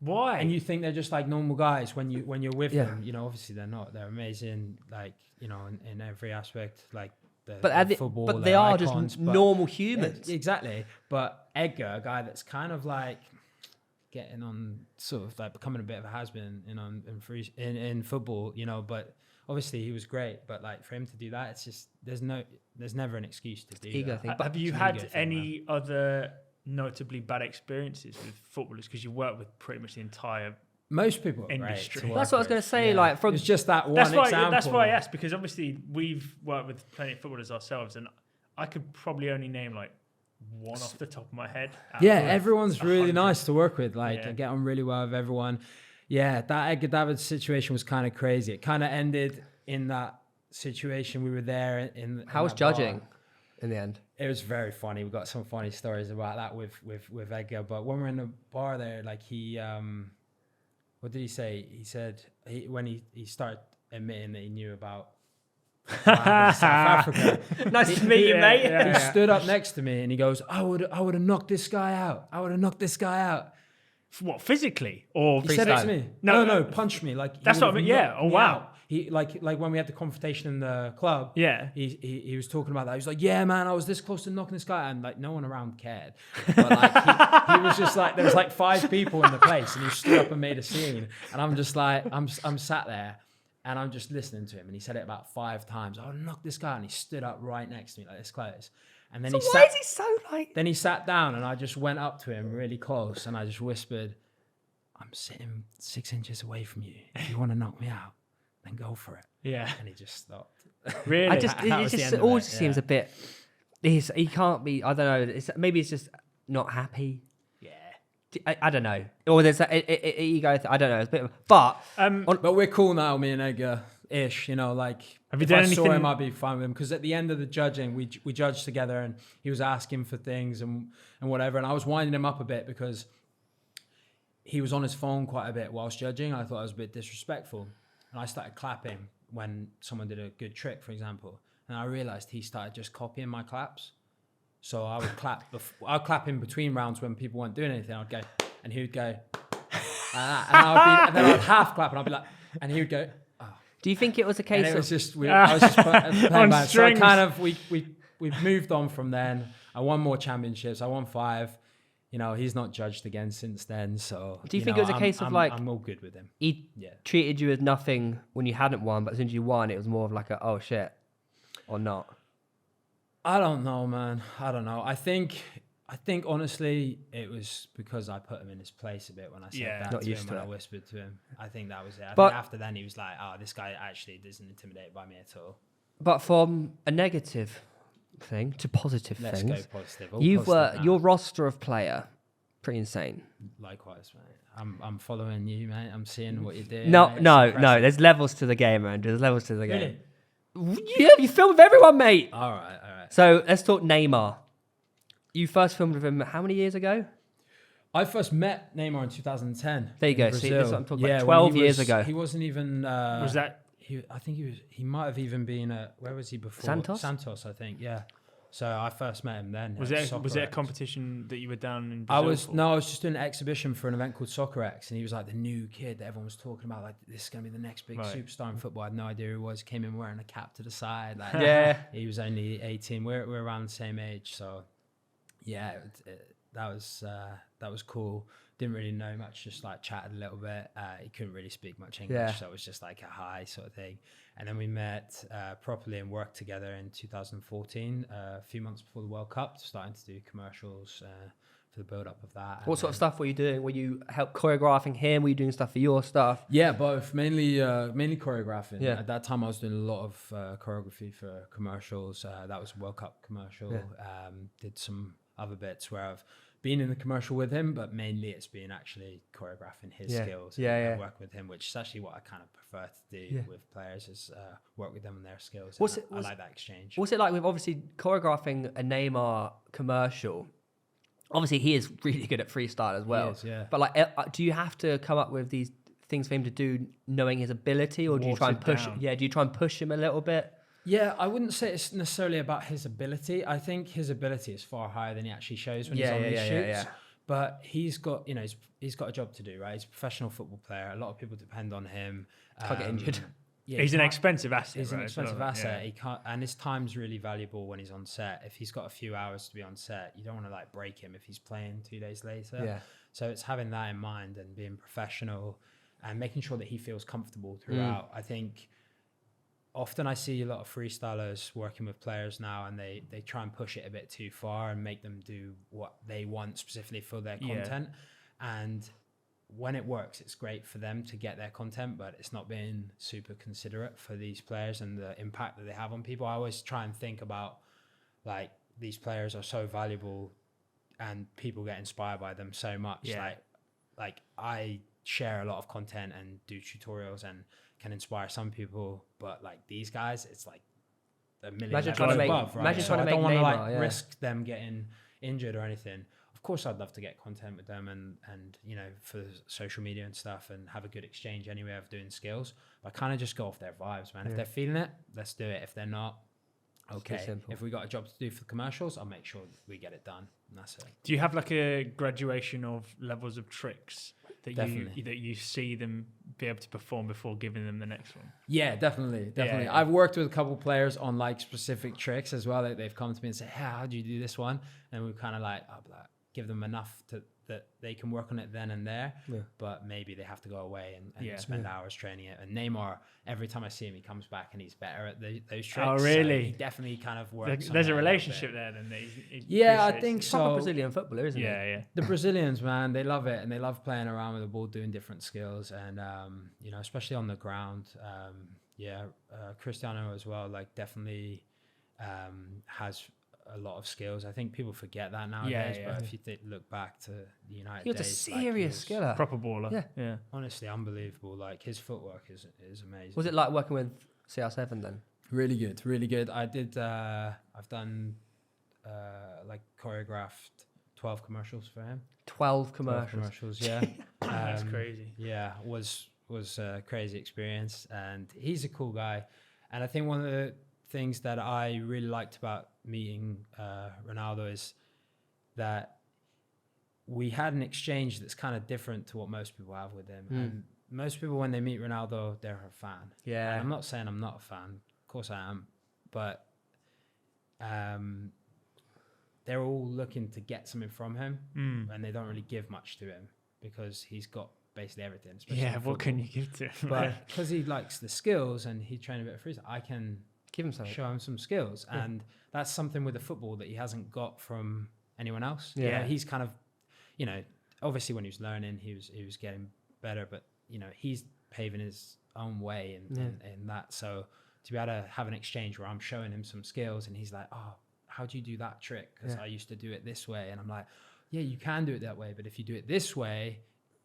B: Why?
C: And you think they're just like normal guys when you're with them. You know, obviously they're not. They're amazing, like, you know, in every aspect, like football.
A: But they are just normal humans.
C: Yeah, exactly. But Edgar, a guy that's kind of like getting on, sort of like becoming a bit of a has-been in football, you know, but obviously he was great, but like for him to do that, it's just there's never an excuse to do
A: ego
C: that.
A: thing.
B: Have you had any other notably bad experiences with footballers? Because you work with pretty much the entire
C: most people
B: industry.
C: Great.
A: That's what I was going to say. Like, from
C: it's just that one example.
B: That's why I asked, because obviously we've worked with plenty of footballers ourselves, and I could probably only name like one off the top of my head.
C: Yeah, everyone's really nice to work with. Like, I get on really well with everyone. Yeah, that Edgar David situation was kind of crazy. It kind of ended in that situation. We were there
A: how was judging in the end?
C: It was very funny. We got some funny stories about that with Edgar. But when we were in the bar there, like he, what did he say? He said when he started admitting that he knew about South Africa.
A: Nice to meet you, mate.
C: He stood up next to me and he goes, I would have knocked this guy out. I would have knocked this guy out.
B: What, physically or
C: he said it to me? No, punch me. Like,
B: that's what I mean. Yeah. Oh wow.
C: Out. He like when we had the confrontation in the club.
B: Yeah.
C: He was talking about that. He was like, "Yeah, man, I was this close to knocking this guy," and like no one around cared. But like he was just like, there was like 5 people in the place, and he stood up and made a scene. And I'm just like, I'm sat there. And I'm just listening to him, and he said it about 5 times. I would knock this guy, and he stood up right next to me, like this close. And then
A: why is he so like?
C: Then he sat down, and I just went up to him really close, and I just whispered, "I'm sitting 6 inches away from you. If you want to knock me out, then go for it."
B: Yeah.
C: And he just stopped.
B: Really?
A: It always seems a bit. He can't be. I don't know. Maybe it's just not happy. I don't know. Or there's an ego. I don't know. It's a bit of,
C: but we're cool now, me and Edgar ish. You know, like
B: have you done anything?
C: I saw him, I'd be fine with him, because at the end of the judging, we judged together, and he was asking for things and whatever, and I was winding him up a bit because he was on his phone quite a bit whilst judging. I thought I was a bit disrespectful, and I started clapping when someone did a good trick, for example, and I realised he started just copying my claps. So I would clap. I'd clap in between rounds when people weren't doing anything. I'd go, and he would go, and then I'd half clap, and I'd be like, and he would go. Oh.
A: Do you think it was a case
C: and it
A: of?
C: Was just, I was just playing back. So I kind of we've moved on from then. I won more championships. I won 5. You know, he's not judged again since then. So
A: do you think it was a case of like
C: I'm all good with him?
A: He treated you as nothing when you hadn't won, but as soon as you won, it was more of like a oh shit, or not.
C: I don't know, man. I don't know. I think honestly, it was because I put him in his place a bit when I said that to him, when I whispered to him. I think that was it. I think after then, he was like, "Oh, this guy actually isn't intimidated by me at all."
A: But from a negative thing to positive
C: things, let's go positive.
A: You've your roster of player, pretty insane.
C: Likewise, mate. I'm following you, mate. I'm seeing what you're doing.
A: No. There's levels to the game, Andrew. There's levels to the game. Yeah, you filmed with everyone, mate.
C: All right.
A: So let's talk Neymar. You first filmed with him how many years ago?
C: I first met Neymar in 2010.
A: There you go. See, this is what I'm talking about. 12 years ago.
C: He wasn't even.
B: Was that?
C: I think he was. He might have even been at. Where was he before? Santos, I think. Yeah. So I first met him then.
B: Was it a competition that you were down in Brazil?
C: I was just doing an exhibition for an event called Soccer X, and he was like the new kid that everyone was talking about. Like, this is gonna be the next big superstar in football. I had no idea who he was. Came in wearing a cap to the side. Like, he was only 18. We're around the same age, so yeah. that was cool. Didn't really know much, just like chatted a little bit. He couldn't really speak much English, so it was just like a hi sort of thing. And then we met properly and worked together in 2014, a few months before the World Cup, starting to do commercials for the build up of that.
A: What sort of stuff were you doing? Were you help choreographing him? Were you doing stuff for your stuff?
C: Yeah, both. Mainly choreographing. Yeah. At that time, I was doing a lot of choreography for commercials. That was a World Cup commercial. Yeah. Did some other bits where I've been in the commercial with him, but mainly it's been actually choreographing his skills and work with him, which is actually what I kind of prefer to do with players, is work with them on their skills. I like that exchange.
A: What's it like with obviously choreographing a Neymar commercial? Obviously, he is really good at freestyle as well.
C: He is,
A: but like, do you have to come up with these things for him to do, knowing his ability, or do you try and push? Yeah, do you try and push him a little bit?
C: Yeah, I wouldn't say it's necessarily about his ability. I think his ability is far higher than he actually shows when he's on these shoots. Yeah. But he's got, he's got a job to do, right? He's a professional football player. A lot of people depend on him.
A: Can't get injured.
B: Yeah, he's an expensive asset.
C: He's an expensive asset. He can't, and his time's really valuable when he's on set. If he's got a few hours to be on set, you don't want to like break him if he's playing 2 days later.
A: Yeah.
C: So it's having that in mind and being professional and making sure that he feels comfortable throughout. I think often I see a lot of freestylers working with players now, and they try and push it a bit too far and make them do what they want specifically for their content. And when it works, it's great for them to get their content, but it's not being super considerate for these players and the impact that they have on people. I always try and think about, like, these players are so valuable and people get inspired by them so much.
B: Yeah.
C: Like I share a lot of content and do tutorials and can inspire some people, but like these guys, it's like a million levels above, right?
A: Imagine
C: So
A: trying to
C: I don't
A: make
C: want to
A: Neymar,
C: like risk them getting injured or anything. Of course, I'd love to get content with them and for social media and stuff, and have a good exchange anyway of doing skills. But I kind of just go off their vibes, man. If they're feeling it, let's do it. If they're not, okay. If we got a job to do for the commercials, I'll make sure we get it done, and that's it.
B: Do you have like a graduation of levels of tricks that you see them be able to perform before giving them the next one?
C: Yeah, definitely.
B: Yeah.
C: I've worked with a couple players on like specific tricks as well. Like they've come to me and say, "Hey, how do you do this one?" And we've kind of like, give them enough that they can work on it then and there, but maybe they have to go away and spend hours training it. And Neymar, every time I see him, he comes back and he's better at those tricks.
B: Oh, really?
C: So he definitely kind of works.
B: There's a relationship there then.
C: I think so.
A: Proper Brazilian footballer, isn't it?
B: Yeah.
C: The Brazilians, man, they love it, and they love playing around with the ball, doing different skills, and especially on the ground. Cristiano as well, like definitely has a lot of skills. I think people forget that nowadays, but if you look back to the United days,
A: he was a serious skiller.
B: Proper baller. Yeah.
C: Honestly, unbelievable. Like his footwork is amazing.
A: Was it like working with CR7 then?
C: Really good. I did. I've done like choreographed 12 commercials for him.
A: 12 commercials.
C: Yeah.
B: That's crazy.
C: Yeah, was a crazy experience, and he's a cool guy. And I think one of the things that I really liked about meeting Ronaldo is that we had an exchange that's kind of different to what most people have with him. And most people, when they meet Ronaldo, they're a fan.
A: Yeah.
C: And I'm not saying I'm not a fan. Of course I am. But they're all looking to get something from him, and they don't really give much to him because he's got basically everything.
B: What can you give to him?
C: But because he likes the skills and he trained a bit of freestyle, I can
A: give him something.
C: Show him some skills. And that's something with the football that he hasn't got from anyone else.
A: Yeah.
C: He's kind of, obviously when he was learning, he was getting better, but he's paving his own way in that. So to be able to have an exchange where I'm showing him some skills and he's like, "Oh, how do you do that trick? Because I used to do it this way." And I'm like, "Yeah, you can do it that way, but if you do it this way,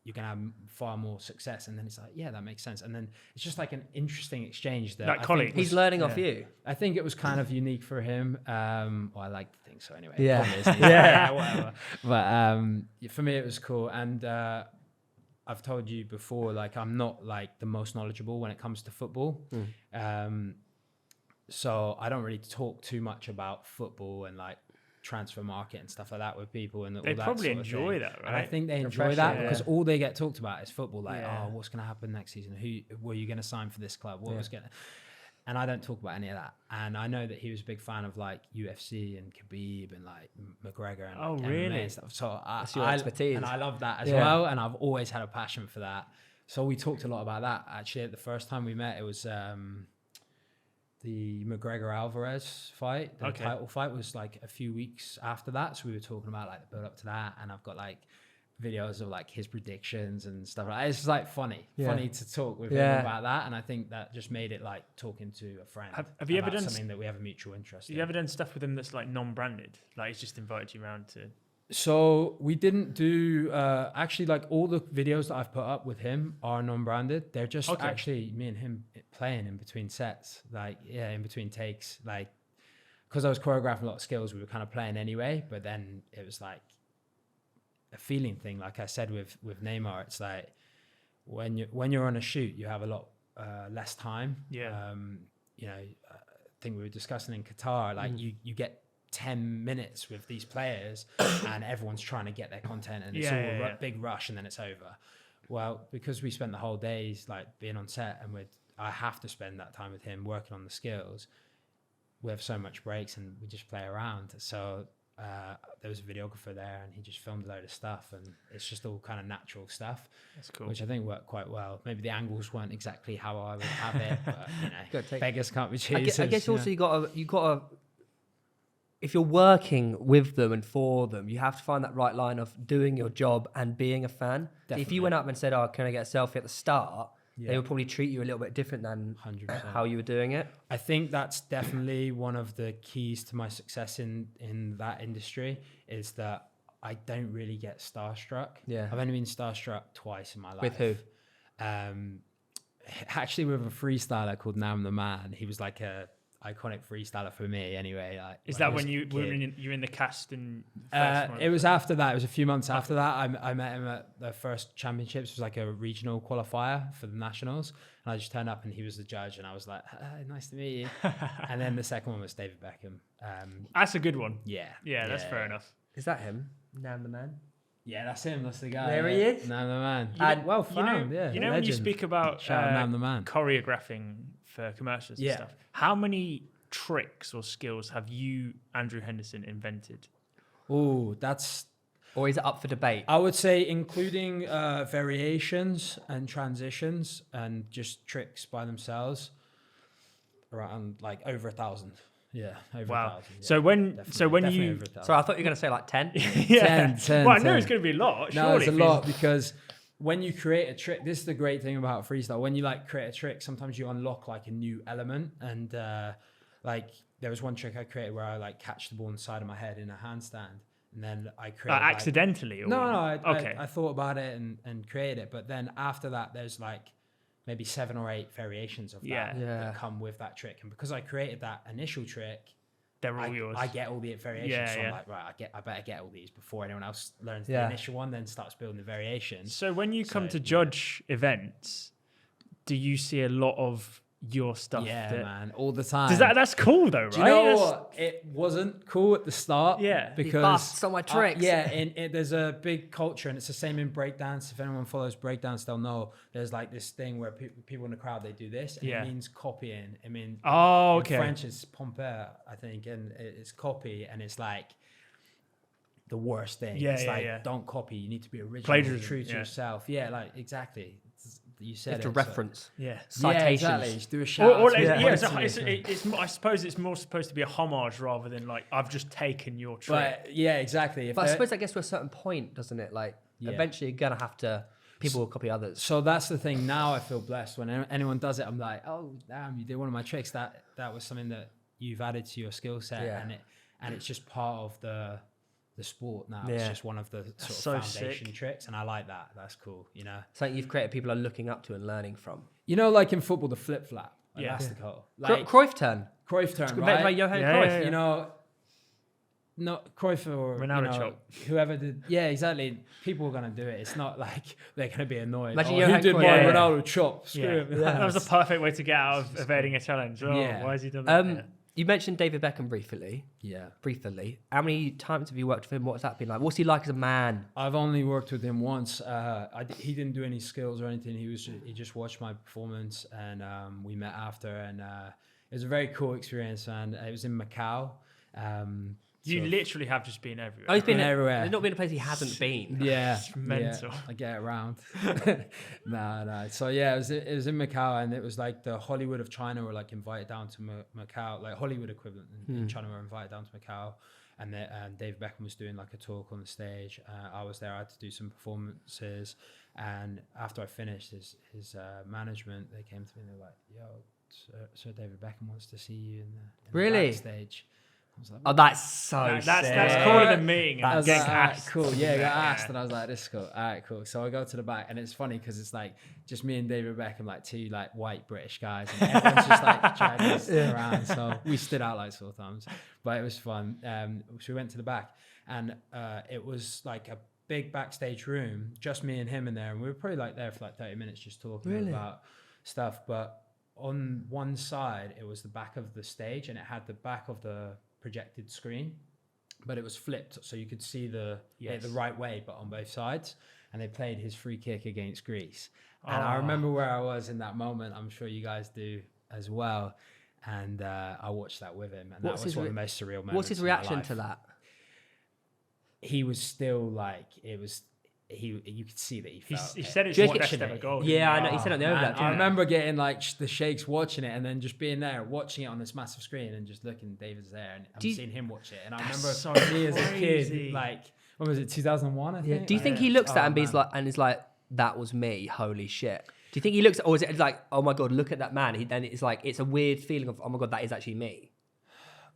C: you're going to have far more success." And then it's like, yeah, that makes sense. And then it's just like an interesting exchange there.
B: Like colleagues.
A: He's learning off you.
C: I think it was kind of unique for him. Well, I like to think so anyway.
A: Yeah.
C: Whatever. But for me, it was cool. And I've told you before, like, I'm not like the most knowledgeable when it comes to football. So I don't really talk too much about football and like transfer market and stuff like that with people, and
B: they
C: all that
B: probably
C: sort of
B: enjoy
C: thing.
B: that, right?
C: And I think they enjoy that because all they get talked about is football. Like, oh, what's going to happen next season? Who were you going to sign for this club? What was going to? And I don't talk about any of that. And I know that he was a big fan of like UFC and Khabib and like McGregor and like, MMA and stuff. So
A: that's your expertise.
C: And I love that as well. And I've always had a passion for that. So we talked a lot about that. Actually, the first time we met, it was the McGregor Alvarez fight. The title fight was like a few weeks after that. So we were talking about like the build up to that. And I've got like videos of like his predictions and stuff like that. It's just like funny to talk with him about that. And I think that just made it like talking to a friend.
B: Have you ever done
C: something that we have a mutual interest in?
B: Have you ever done stuff with him that's like non-branded? Like he's just invited you around to...
C: So we didn't do, actually like all the videos that I've put up with him are non-branded. They're just actually me and him playing in between sets, like, in between takes, like, because I was choreographing a lot of skills, we were kind of playing anyway, but then it was like a feeling thing. Like I said with Neymar, it's like when you're on a shoot, you have a lot less time. I think we were discussing in Qatar, like you get 10 minutes with these players and everyone's trying to get their content and it's all big rush and then it's over. Well, because we spent the whole days like being on set and I have to spend that time with him working on the skills. We have so much breaks and we just play around. So there was a videographer there and he just filmed a load of stuff and it's just all kind of natural stuff. That's cool. Which I think worked quite well. Maybe the angles weren't exactly how I would have it, but beggars can't be choosers.
A: I guess also you gotta if you're working with them and for them, you have to find that right line of doing your job and being a fan. Definitely. If you went up and said, "Oh, can I get a selfie at the start?" They would probably treat you a little bit different than 100%. How you were doing it.
C: I think that's definitely one of the keys to my success in that industry is that I don't really get starstruck. Yeah, I've only been starstruck twice in my life.
A: With who?
C: Actually, with a freestyler called Nam the Man. He was like a iconic freestyler for me anyway. Like,
B: is that when you were in the cast and
C: it was after that. It was a few months after that. I met him at the first championships. It was like a regional qualifier for the nationals and I just turned up and he was the judge and I was like, nice to meet you. And then the second one was David Beckham.
B: That's a good one.
C: Yeah,
B: that's fair enough.
A: Is that him? Nam the Man?
C: Yeah, that's him. That's the guy.
A: There he is.
C: Nam the Man.
A: And
C: well found.
B: You know when you speak about
C: Nam the Man
B: choreographing for commercials and stuff, how many tricks or skills have you, Andrew Henderson, invented?
C: Oh, that's...
A: Or is it up for debate?
C: I would say including variations and transitions and just tricks by themselves, around like over 1,000. Yeah, over 1,000. Yeah.
B: So when you...
A: So I thought you were going to say like 10?
C: 10.
B: Well, I know it's going to be a lot.
C: No, it's a lot because when you create a trick, this is the great thing about freestyle. When you like create a trick, sometimes you unlock like a new element. And like there was one trick I created where I like catch the ball on the side of my head in a handstand. And then I created
B: accidentally?
C: No, I thought about it and created it. But then after that, there's like maybe 7 or 8 variations of that come with that trick. And because I created that initial trick,
B: they're all yours.
C: I get all the variations. So I'm like, right, I better get all these before anyone else learns the initial one, then starts building the variations.
B: So when you come to judge events, do you see a lot of your stuff?
C: Yeah, man, all the time.
B: That's cool though, right?
C: Do you know what? It wasn't cool at the start.
B: Yeah,
C: because
A: busts on my tricks.
C: There's a big culture, and it's the same in breakdance. If anyone follows breakdance, they'll know there's like this thing where people in the crowd they do this, and it means copying. I mean, in French it's pomper, I think, and it's copy, and it's like the worst thing. It's like don't copy. You need to be original,
B: plagiarism,
C: true to yourself. Yeah, like exactly. You said
A: to reference.
B: Citations.
C: Yeah, exactly. Just do a shout out.
B: I suppose it's more supposed to be a homage rather than like I've just taken your trick.
C: But yeah, exactly.
A: But I suppose that gets to a certain point, doesn't it? Like eventually you're gonna have to. People will copy others.
C: So that's the thing. Now I feel blessed when anyone does it. I'm like, oh damn, you did one of my tricks. That was something that you've added to your skill set, and it's just part of the sport now. It's just one of the sort of foundation tricks, and I like that. That's cool, you know.
A: Something you've created, people are looking up to and learning from.
C: You know, like in football, the flip flap, elastical,
A: like Cruyff turn,
C: right?
A: By Johan Cruyff.
C: You know, not Cruyff or
B: Ronaldo chop.
C: Whoever did. Yeah, exactly. People are gonna do it. It's not like they're gonna be annoyed.
A: Imagine
C: who did my Ronaldo chop? Screw him.
B: That was a perfect way to get out of evading a challenge. Why has he done that?
A: You mentioned David Beckham briefly.
C: Yeah.
A: Briefly. How many times have you worked with him? What's that been like? What's he like as a man?
C: I've only worked with him once. He didn't do any skills or anything. He just watched my performance, and we met after. And it was a very cool experience, and it was in Macau.
B: You literally have just been everywhere.
A: Oh, he's been
C: everywhere.
A: There's not been a place he hasn't been.
C: Yeah,
B: It's mental.
C: Yeah, I get around. No. So yeah, it was in Macau, and it was like the Hollywood of China were like invited down to Macau, like Hollywood equivalent in China were invited down to Macau, and David Beckham was doing like a talk on the stage. I was there. I had to do some performances, and after I finished, his management, they came to me and they were like, "Yo, Sir David Beckham wants to see you in the backstage." Like,
A: oh, that's so
B: that's cooler than meeting.
C: I was
B: getting
C: like,
B: asked.
C: cool. Yeah, I got asked, and I was like, this is cool. All right, cool. So I go to the back, and it's funny because it's like just me and David Beckham, like two like white British guys, and everyone's just like Chinese around. So we stood out like sore thumbs, but it was fun. So we went to the back, and it was like a big backstage room, just me and him in there, and we were probably like there for like 30 minutes just talking about stuff. But on one side, it was the back of the stage, and it had the back of the projected screen, but it was flipped so you could see the right way, but on both sides. And they played his free kick against Greece, and I remember where I was in that moment. I'm sure you guys do as well. And I watched that with him, and that was one of the most surreal moments.
A: What's his reaction to that?
C: He was still like, it was. You could see that he felt.
B: He said it's his best ever goal.
A: Yeah, I know. He said it on the overlap.
C: I remember getting like the shakes watching it, and then just being there, watching it on this massive screen, and just looking. David's there, and I'm seeing him watch it. And I remember me as a kid, like, when was it, 2001? I think.
A: Yeah. Do you think he looks at it and he's like, that was me? Holy shit. Do you think he looks at, or is it like, oh my god, look at that man? Then it's like, it's a weird feeling of, oh my god, that is actually me.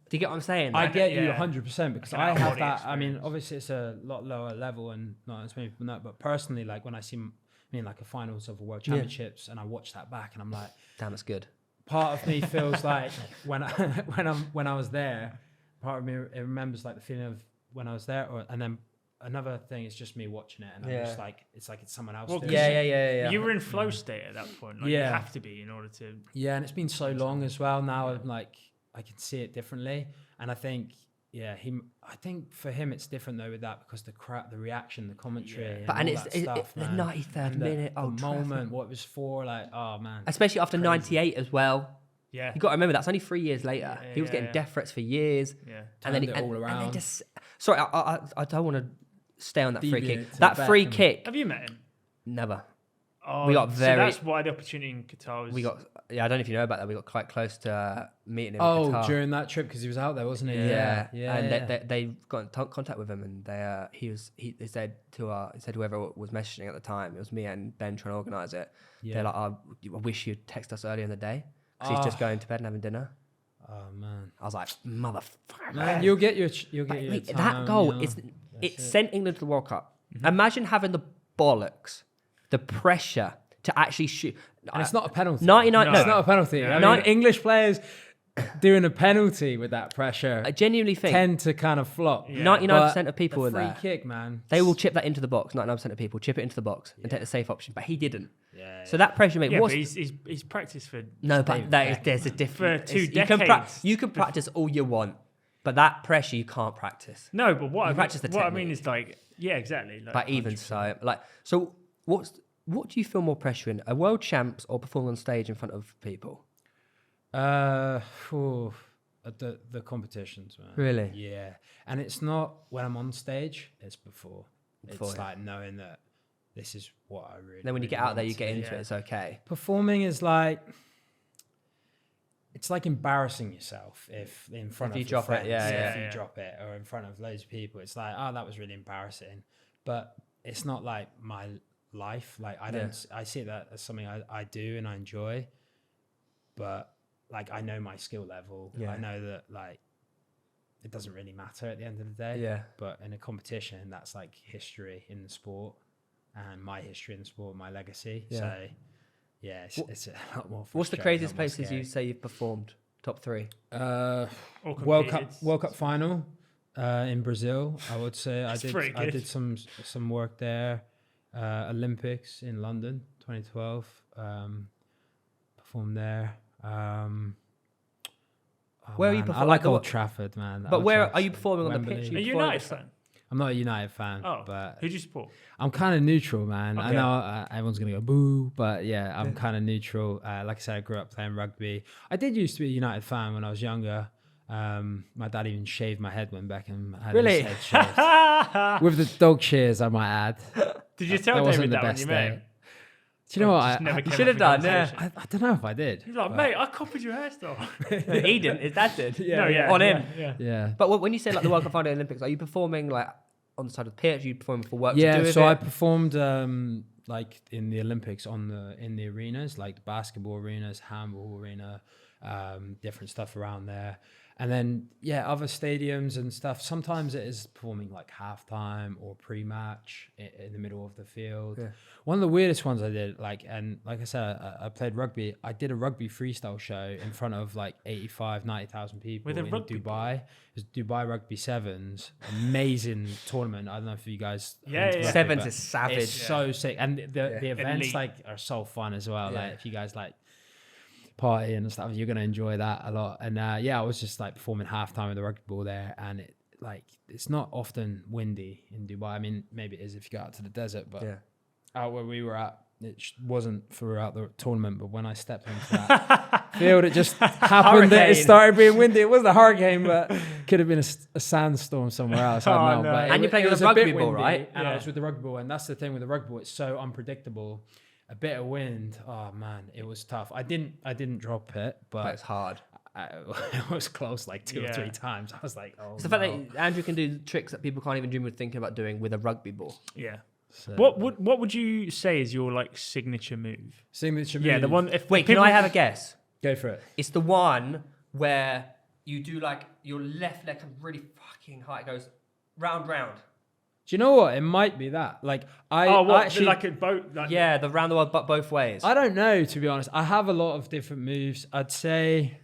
A: Do you get what I'm saying?
C: I get you 100%, because I have that. Experience. I mean, obviously it's a lot lower level and not as many people know, but personally, like when I see me in like a finals of a World Championships and I watch that back, and I'm like,
A: damn, that's good.
C: Part of me feels like when I was there, part of me it remembers like the feeling of when I was there, and then another thing is just me watching it, and I'm just like, it's like it's someone else.
B: Well,
C: doing
A: yeah.
B: You were in flow state at that point. Like, you have to be in order to.
C: Yeah, and it's been so long as well. Now I'm like, I can see it differently, and I think, I think for him it's different though with that, because the reaction, the commentary,
A: and it's the 93rd minute,
C: the moment, what it was for, like, oh man,
A: especially after 98 as well.
B: Yeah,
A: you got to remember that's only 3 years later. He was getting death threats for years.
C: Yeah,
A: and then
C: all around.
A: And just, sorry, I don't want to stay on that free kick. That free kick.
B: Have you met him?
A: Never.
B: Oh,
A: we got very.
B: So that's why the opportunity in Qatar was.
A: We got. Yeah, I don't know if you know about that. We got quite close to meeting him. in Qatar.
C: During that trip, because he was out there, wasn't he?
A: Yeah. And they got in contact with him, and they said whoever was messaging at the time, it was me and Ben trying to organise it. Yeah. They're like, I wish you'd text us earlier in the day, because he's just going to bed and having dinner.
C: Oh man,
A: I was like, motherfucker.
C: Man, you'll get your
A: time,
C: that
A: goal. It sent England to the World Cup. Mm-hmm. Imagine having the bollocks, the pressure to actually shoot.
C: And it's not a penalty.
A: 99. No,
C: it's not a penalty.
B: Yeah.
C: I mean, English players doing a penalty with that pressure,
A: I genuinely think
C: tend to kind of flop.
A: 99% of people were there.
C: Free kick, man.
A: They will chip that into the box. 99% of people chip it into the box and take the safe option, but he didn't.
C: Yeah.
A: So that pressure, mate.
B: Yeah, but he's practiced for.
A: No, but there's a difference.
B: For 2 decades.
A: You can practice all you want, but that pressure you can't practice.
B: No, but what I mean is like, yeah, exactly. Like,
A: but even 100%. So what do you feel more pressure in? A world champs or performing on stage in front of people?
C: The competitions, man.
A: Really?
C: Yeah. And it's not when I'm on stage, it's before. It's like knowing that this is what I really.
A: Then when you get out there, you get into it. It's okay.
C: Performing is like, it's like embarrassing yourself if in front of your friends, if you drop it, or in front of loads of people. It's like, oh, that was really embarrassing. But it's not like my life. Like I see that as something I do and I enjoy. But like, I know my skill level. Yeah. I know that like it doesn't really matter at the end of the day.
A: Yeah.
C: But in a competition, that's like history in the sport, and my history in the sport, my legacy. Yeah. So yeah, it's a lot more.
A: What's the craziest places you say you've performed? Top 3.
C: World Cup final in Brazil. I would say I did some work there. Olympics in London, 2012. Performed there.
A: Where are you performing?
C: I like Old Trafford, man.
A: But where are you performing? Wembley.
B: On the pitch? Are you a United fan?
C: I'm not a United fan,
B: Oh,
C: but
B: who do you support?
C: I'm kind of neutral, man.
B: Okay.
C: I know everyone's gonna go boo, but yeah, I'm kind of neutral. Like I said, I grew up playing rugby. I did used to be a United fan when I was younger. My dad even shaved my head when Beckham had
A: Really?
C: his head shaved. With the dog shears, I might add.
B: Did you tell David that when you met him?
C: Do you know what?
A: You should have done, yeah.
C: I don't know if I did.
B: He's like, mate, I copied your hairstyle.
A: He didn't. His dad did.
B: No, yeah.
A: On him.
C: Yeah.
A: But when you say like the World Cup final Olympics, are you performing like on the side of the pitch? Are you performing for work?
C: Yeah.
A: To do
C: So
A: with
C: I
A: it?
C: performed like in the Olympics in the arenas, like the basketball arenas, handball arena, different stuff around there. And then, other stadiums and stuff. Sometimes it is performing like halftime or pre-match in the middle of the field. Yeah. One of the weirdest ones I did, like I said, I played rugby. I did a rugby freestyle show in front of like 85, 90,000 people in Dubai. It was Dubai Rugby Sevens. Amazing tournament. I don't know if you guys...
A: Yeah. Sevens is savage.
C: It's so sick. And the events like are so fun as well. Like if you guys like... party and stuff, you're gonna enjoy that a lot. And I was just like performing halftime with the rugby ball there, and it's not often windy in Dubai. I mean, maybe it is if you go out to the desert, but out where we were at, it wasn't throughout the tournament. But when I stepped into that field, it just happened that it started being windy. It wasn't a hurricane, but could have been a sandstorm somewhere else. I don't know.
A: No.
C: But
A: and you're playing with a rugby ball, right?
C: And I was with the rugby ball, and that's the thing with the rugby ball. It's so unpredictable. A bit of wind, oh man, it was tough. I didn't drop it, but
A: it's hard.
C: It was close like two or three times. I was like, oh.
A: It's the fact that Andrew can do tricks that people can't even dream of thinking about doing with a rugby ball.
B: Yeah.
C: So,
B: What would you say is your like signature move?
C: Yeah,
B: the one.
A: Wait, can I have a guess?
C: Go for it.
A: It's the one where you do like your left leg comes really fucking high. It goes round.
C: Do you know what? It might be that. Like
B: actually, like a boat. Like,
A: the round the world, but both ways.
C: I don't know, to be honest. I have a lot of different moves. I'd say,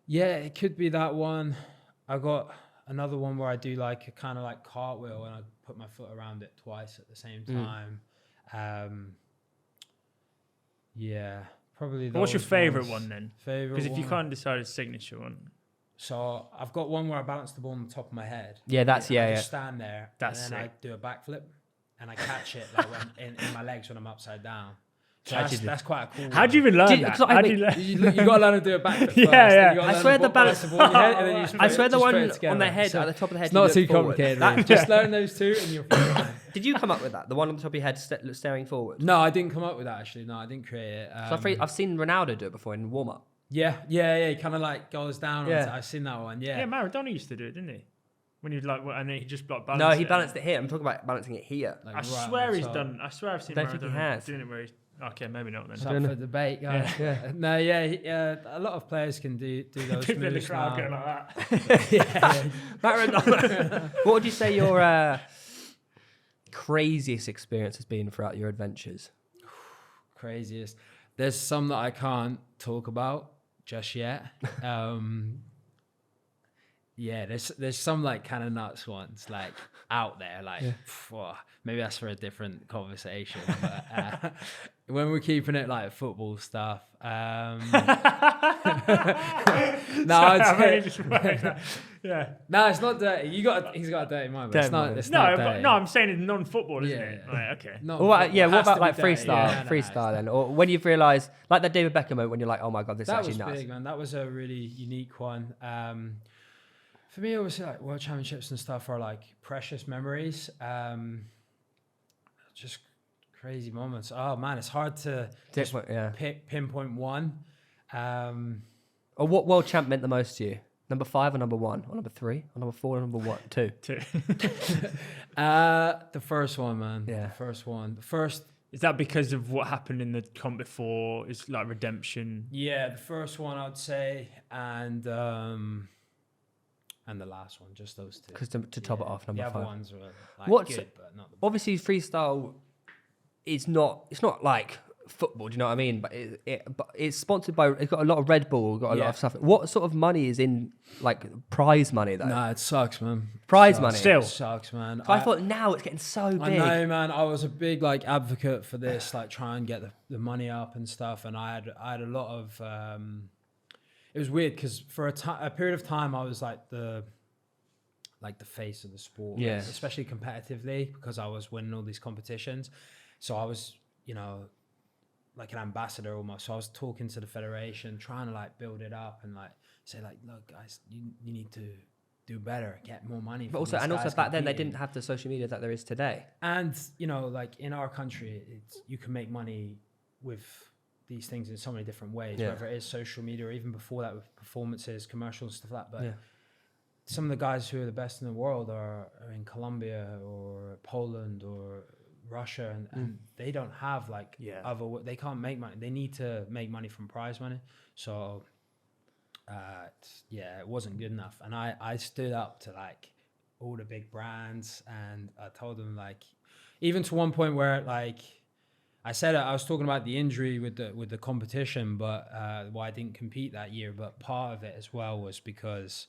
C: it could be that one. I got another one where I do like a kind of like cartwheel and I put my foot around it twice at the same time. Probably.
B: What's your favorite one then?
C: Because
B: if you can't decide a signature one.
C: So I've got one where I balance the ball on the top of my head.
A: Yeah, that's
C: I just stand there,
B: that's
C: and then
B: sick.
C: I do a backflip, and I catch it like in my legs when I'm upside down. So that's quite a cool.
B: How do you even learn that? How do you learn?
C: You got to learn to do a backflip first.
A: I swear the balance. I swear the one on the head, at the top of the head.
C: It's not too complicated. Really. Just learn those two, and you're fine.
A: Did you come up with that? The one on the top of your head, staring forward.
C: No, I didn't come up with that actually. No, I didn't create it.
A: So I've seen Ronaldo do it before in warm up.
C: Yeah. He kind of like goes down. Yeah. I've seen that one. Yeah.
B: Yeah, Maradona used to do it, didn't he? When you'd like, and then he just like balanced.
A: No, he balanced it here. I'm talking about balancing it here.
B: Like I swear he's done. I swear I've seen Maradona doing it where he's. Okay, maybe not then.
C: It's up for debate, guys. Yeah. No, a lot of players can do those
B: People
C: moves.
B: in the crowd going like
C: that.
A: Maradona. What would you say your craziest experience has been throughout your adventures?
C: Craziest. There's some that I can't talk about just yet. There's some like kind of nuts ones like out there, like maybe that's for a different conversation. But when we're keeping it like football stuff, no, it's not dirty. He's got a dirty mind. But it's not dirty.
B: I'm saying it's non-football, isn't it? Right, okay.
A: What about like freestyle? Freestyle then, or when you've realised, like that David Beckham moment, when you're like, oh my god, this is actually nuts.
C: That was big, man. That was a really unique one. For me, obviously, like World Championships and stuff are like precious memories. Just crazy moments. Oh man, it's hard to pinpoint one.
A: Or what world champ meant the most to you? Number 5 or number 1 or number 3 or number 4 or number 2?
C: The first one, man.
A: Yeah,
C: the first one. The first.
B: Is that because of what happened in the comp before? It's like redemption.
C: Yeah, the first one I'd say, and the last one, just those two.
A: Because to top it off, number 5.
C: The other ones were like good, but not the best.
A: Obviously, freestyle is not. It's not like football. Do you know what I mean? But it's sponsored by. It's got a lot of Red Bull. Got a lot of stuff. What sort of money is in like prize money though?
C: Nah, it sucks, man.
A: Prize money
B: still
C: it sucks, man.
A: I thought now it's getting so big.
C: I know, man. I was a big like advocate for this, like try and get the money up and stuff. And I had a lot of. It was weird because for a period of time I was like like the face of the sport,
A: Yeah.
C: especially competitively, because I was winning all these competitions. So I was, you know, like an ambassador almost. So I was talking to the federation, trying to like build it up and like say like, look guys, you need to do better, get more money.
A: But also back then they didn't have the social media that there is today.
C: And you know, like in our country, you can make money with these things in so many different ways, whether it is social media or even before that with performances, commercials, stuff like that. But some of the guys who are the best in the world are in Colombia or Poland or Russia, and they don't have like they can't make money. They need to make money from prize money. So it wasn't good enough. And I stood up to like all the big brands, and I told them, like, even to one point where like I said, I was talking about the injury with the competition, but why I didn't compete that year. But part of it as well was because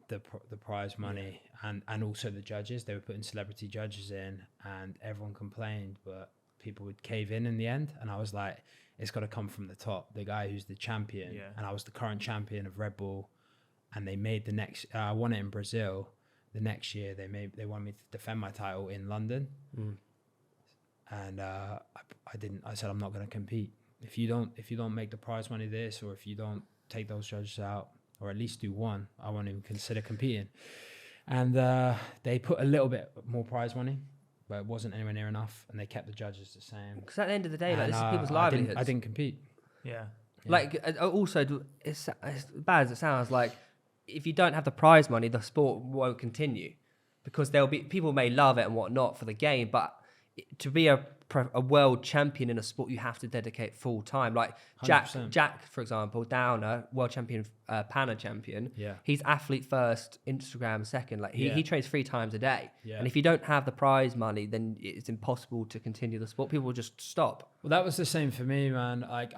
C: the prize money and also the judges. They were putting celebrity judges in, and everyone complained, but people would cave in the end. And I was like, it's got to come from the top. The guy who's the champion, and I was the current champion of Red Bull, and they made the next. I won it in Brazil. The next year, they wanted me to defend my title in London. And I didn't. I said, I'm not going to compete. If you don't make the prize money this, or if you don't take those judges out, or at least do one, I won't even consider competing. And they put a little bit more prize money, but it wasn't anywhere near enough, and they kept the judges the same.
A: Because at the end of the day, like, this is people's livelihoods.
C: I didn't compete.
B: Yeah.
A: Like, also, it's as bad as it sounds, like, if you don't have the prize money, the sport won't continue, because there'll be people may love it and whatnot for the game, but to be a world champion in a sport, you have to dedicate full time. Like
C: 100%.
A: Jack, for example, Downer, world champion, Pana champion.
C: Yeah.
A: He's athlete first, Instagram second. Like he trains 3 times a day.
C: Yeah.
A: And if you don't have the prize money, then it's impossible to continue the sport. People will just stop.
C: Well, that was the same for me, man. Like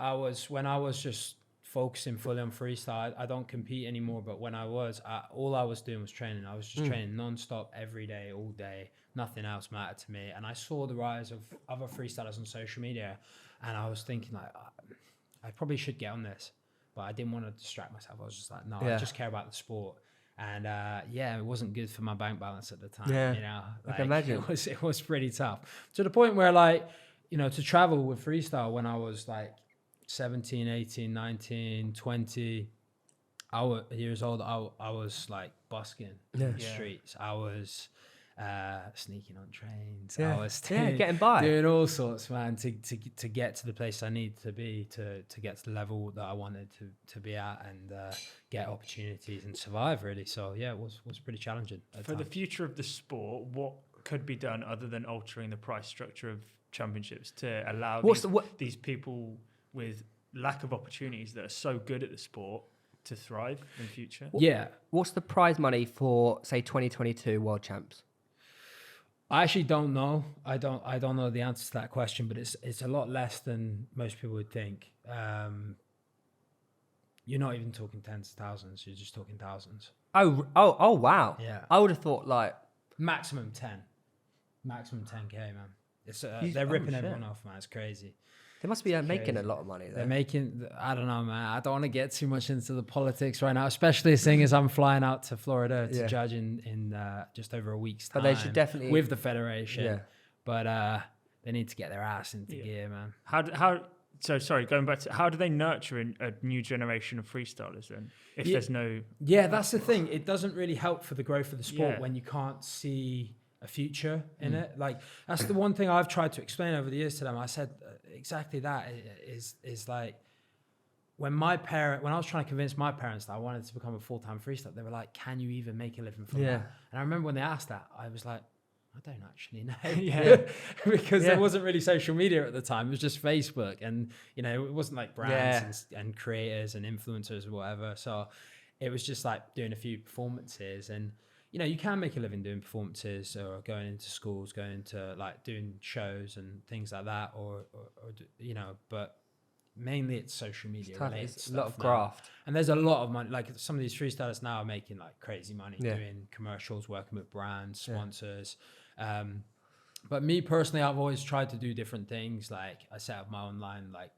C: when I was just focusing fully on freestyle, I don't compete anymore. But when all I was doing was training. I was just training non-stop every day, all day. Nothing else mattered to me. And I saw the rise of other freestylers on social media, and I was thinking, like, I probably should get on this, but I didn't want to distract myself. I was just like, no, I just care about the sport. And it wasn't good for my bank balance at the time. You know,
A: I can imagine.
C: It was pretty tough, to the point where, like, you know, to travel with freestyle when I was like 17, 18, 19, 20 years old, I was like busking in the streets. I was sneaking on trains. I was
A: getting by,
C: doing all sorts, man, to get to the place I need to be, to get to the level that I wanted to be at, and get opportunities and survive, really. So it was pretty challenging.
B: For the future of the sport, what could be done other than altering the price structure of championships to allow these people with lack of opportunities that are so good at the sport to thrive in future?
A: What's the prize money for, say, 2022 world champs?
C: I actually don't know. I don't know the answer to that question, but it's a lot less than most people would think. You're not even talking tens of thousands. You're just talking thousands.
A: Oh, wow.
C: Yeah.
A: I would have thought like
C: maximum 10K, man. It's they're ripping everyone off, man. It's crazy.
A: They must be making a lot of money.
C: They're making, I don't know, man. I don't want to get too much into the politics right now, especially seeing as I'm flying out to Florida to judge in just over a week's time.
A: But they should definitely,
C: with the federation. Yeah. But they need to get their ass into gear, man.
B: Sorry, going back to, how do they nurture a new generation of freestylers then? If there's no...
C: Yeah, that's the thing. It doesn't really help for the growth of the sport when you can't see a future in it. Like, that's the one thing I've tried to explain over the years to them. I said exactly that is like, when I was trying to convince my parents that I wanted to become a full-time freestyler, they were like, can you even make a living from that? And I remember when they asked that, I was like, I don't actually know. Because there wasn't really social media at the time. It was just Facebook, and you know, it wasn't like brands and creators and influencers or whatever. So it was just like doing a few performances, and you know, you can make a living doing performances or going into schools, going into like doing shows and things like that, or you know, but mainly it's social media related
A: stuff.
C: It's
A: a lot of graft.
C: And there's a lot of money. Like, some of these freestylers now are making like crazy money doing commercials, working with brands, sponsors. But me personally, I've always tried to do different things. Like, I set up my online like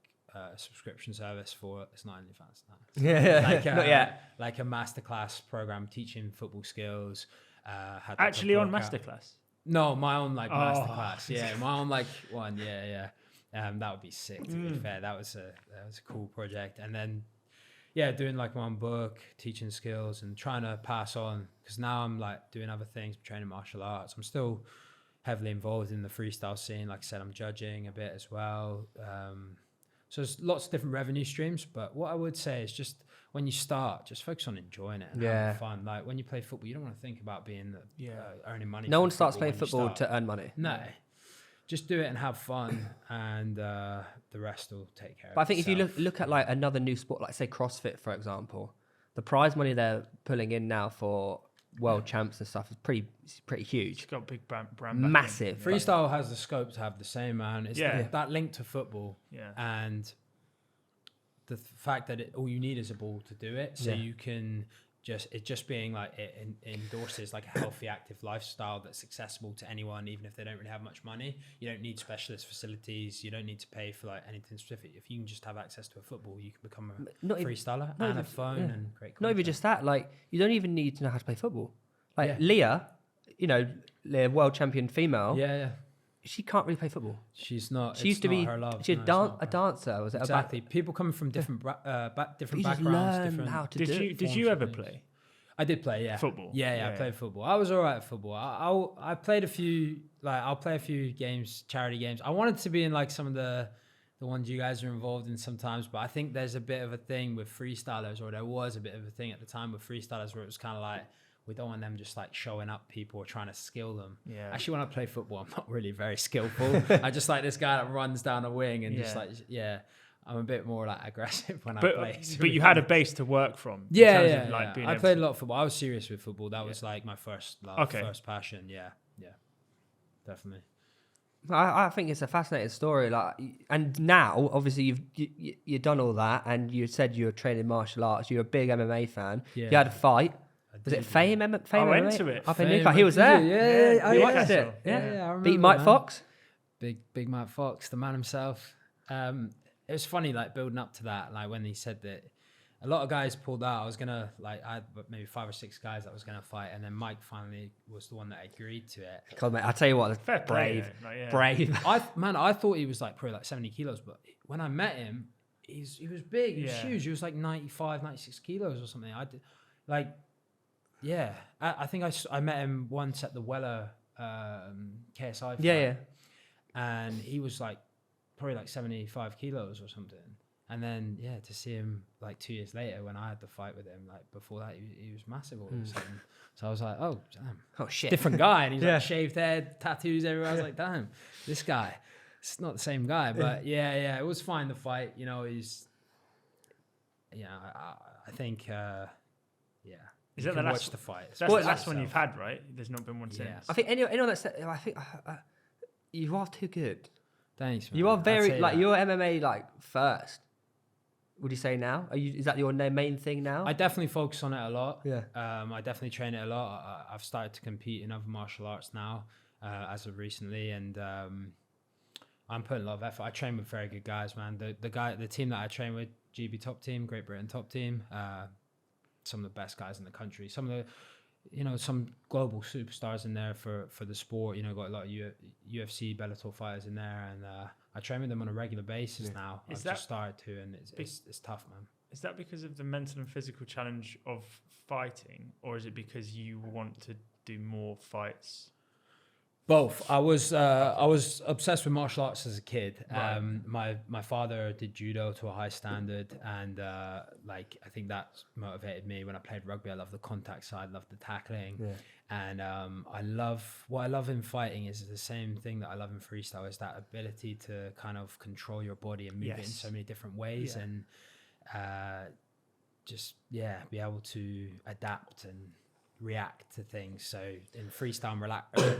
C: subscription service for it's not OnlyFans. No.
A: Yeah,
C: Like a masterclass program teaching football skills.
B: Actually on masterclass.
C: No, my own masterclass. Yeah, my own one. Yeah. That would be sick. To be fair, that was a cool project. And then, doing my own book, teaching skills, and trying to pass on. Because now I'm doing other things, training martial arts. I'm still heavily involved in the freestyle scene. Like I said, I'm judging a bit as well. So there's lots of different revenue streams. But what I would say is just when you start, just focus on enjoying it and having fun. Like when you play football, you don't want to think about being earning money.
A: No one starts playing football to earn money.
C: No. Just do it and have fun, and the rest will take care of it.
A: But I think if you look at another new sport, like say CrossFit, for example, the prize money they're pulling in now for world champs and stuff is pretty huge.
B: It's got a big brand
A: massive.
C: Freestyle has the scope to have the same, man. It's that link to football, and the fact that all you need is a ball to do it, so you can. It just being it endorses a healthy, active lifestyle that's accessible to anyone, even if they don't really have much money. You don't need specialist facilities. You don't need to pay for anything specific. If you can just have access to a football, you can become a freestyler and a phone and great content.
A: Not even just that. You don't even need to know how to play football. Leah, the world champion female.
C: Yeah.
A: She can't really play football.
C: She's not.
A: She used to be.
C: Her love.
A: She's a dancer. Was it
C: exactly? People coming from different different backgrounds.
A: Learn how to
B: Did you ever play?
C: I did play. Yeah.
B: Football.
C: Yeah. I played football. I was alright at football. I played a few. I'll play a few games, charity games. I wanted to be in some of the ones you guys are involved in sometimes, but I think there's a bit of a thing with freestylers, or there was a bit of a thing at the time with freestylers where it was kind of we don't want them just showing up people or trying to skill them.
B: Yeah.
C: Actually, when I play football, I'm not really very skillful. I just like this guy that runs down a wing and I'm a bit more aggressive when I play.
B: But you had a base to work from.
C: Yeah. I played a lot of football. I was serious with football. That was my first love, first passion. Yeah. Definitely.
A: I think it's a fascinating story. And now, obviously, you've done all that, and you said you were training martial arts. You're a big MMA fan.
C: Yeah.
A: You had a fight. Was it Fame?
B: I went to it.
A: Up in Newcastle. He was there.
C: Yeah,
A: I watched it.
C: I remember.
A: Beat Mike Fox.
C: Big Mike Fox, the man himself. It was funny, building up to that, when he said that a lot of guys pulled out. I was gonna I had maybe 5 or 6 guys that I was gonna fight, and then Mike finally was the one that agreed to it.
A: God, mate, I tell you what,
B: fair
A: brave.
C: I thought he was probably 70 kilos, but when I met him, he was big. He was huge. He was 95, 96 kilos or something. I think I met him once at the Weller KSI fight.
A: Yeah.
C: And he was probably 75 kilos or something. And then, to see him 2 years later when I had the fight with him, before that, he was massive all of a sudden. So I was like, oh, damn.
A: Oh, shit.
C: Different guy. And he's shaved head, tattoos everywhere. I was like, damn, this guy, it's not the same guy. But it was fine, the fight. He's, I think,
B: Is that the last
C: fight?
B: That's the last one you've had, right? There's not been one since.
A: I think anyone that said, I think you are too good.
C: Thanks, man.
A: You are very you're MMA first. Would you say now? Is that your main thing now?
C: I definitely focus on it a lot.
A: Yeah.
C: I definitely train it a lot. I've started to compete in other martial arts now, as of recently, and I'm putting a lot of effort. I train with very good guys, man. The team that I train with, GB top team, Great Britain top team. Some of the best guys in the country, some of the, some global superstars in there for the sport. Got a lot of UFC, Bellator fighters in there, and I train with them on a regular basis now. I've just started to, and it's tough, man.
B: Is that because of the mental and physical challenge of fighting, or is it because you want to do more fights?
C: Both. I was obsessed with martial arts as a kid.
B: Right.
C: My father did judo to a high standard, and I think that motivated me when I played rugby. I love the contact side, love the tackling, and what I love in fighting is the same thing that I love in freestyle, is that ability to kind of control your body and move it in so many different ways, and be able to adapt and react to things. So in freestyle, I'm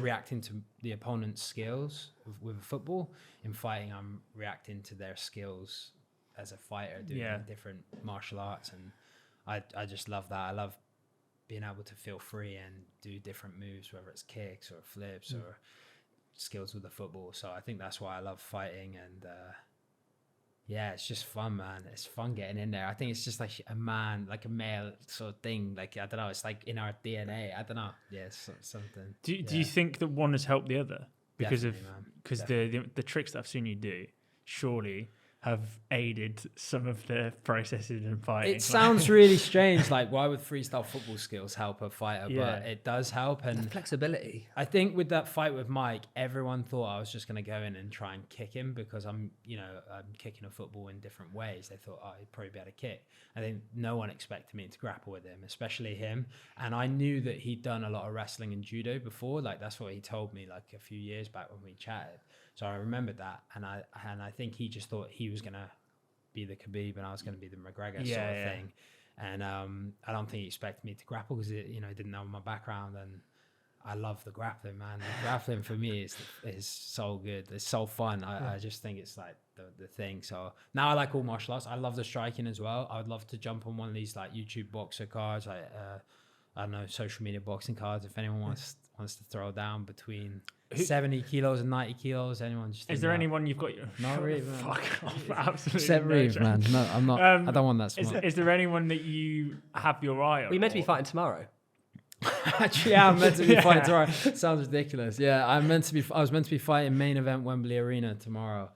C: reacting to the opponent's skills with football. In fighting, I'm reacting to their skills as a fighter doing different martial arts, and I just love that. I love being able to feel free and do different moves, whether it's kicks or flips or skills with the football. So I think that's why I love fighting, and yeah, it's just fun, man. It's fun getting in there. I think it's just like a male sort of thing. Like, I don't know, it's like in our DNA. I don't know. Yeah, it's something.
B: Do you think that one has helped the other? Because
C: Definitely,
B: the tricks that I've seen you do surely have aided some of the processes in fighting.
C: It sounds really strange. Like, why would freestyle football skills help a fighter? But it does help. And
A: the flexibility.
C: I think with that fight with Mike, everyone thought I was just going to go in and try and kick him because I'm kicking a football in different ways. They thought, he'd probably be able to kick. I think no one expected me to grapple with him, especially him. And I knew that he'd done a lot of wrestling and judo before. Like, that's what he told me like a few years back when we chatted. So I remembered that, and I think he just thought he was gonna be the Khabib and I was gonna be the McGregor sort of thing, and I don't think he expected me to grapple because he didn't know my background, and I love the grappling, man. The grappling for me is so good. It's so fun. I just think it's like the thing. So now I like all martial arts. I love the striking as well. I would love to jump on one of these like YouTube boxer cards, like I don't know, social media boxing cards. If anyone wants to throw down between 70 kilos and 90 kilos, anyone just...
B: Is there anyone you've got...
C: Not really, man.
B: Fuck off, absolutely.
C: Except Reeve, man. No, I'm not... I don't want that smart.
B: Is there anyone that you have your eye on?
A: We're meant to be fighting tomorrow.
C: Actually, I'm meant to be fighting tomorrow. Sounds ridiculous. Yeah, I was meant to be fighting main event Wembley Arena tomorrow.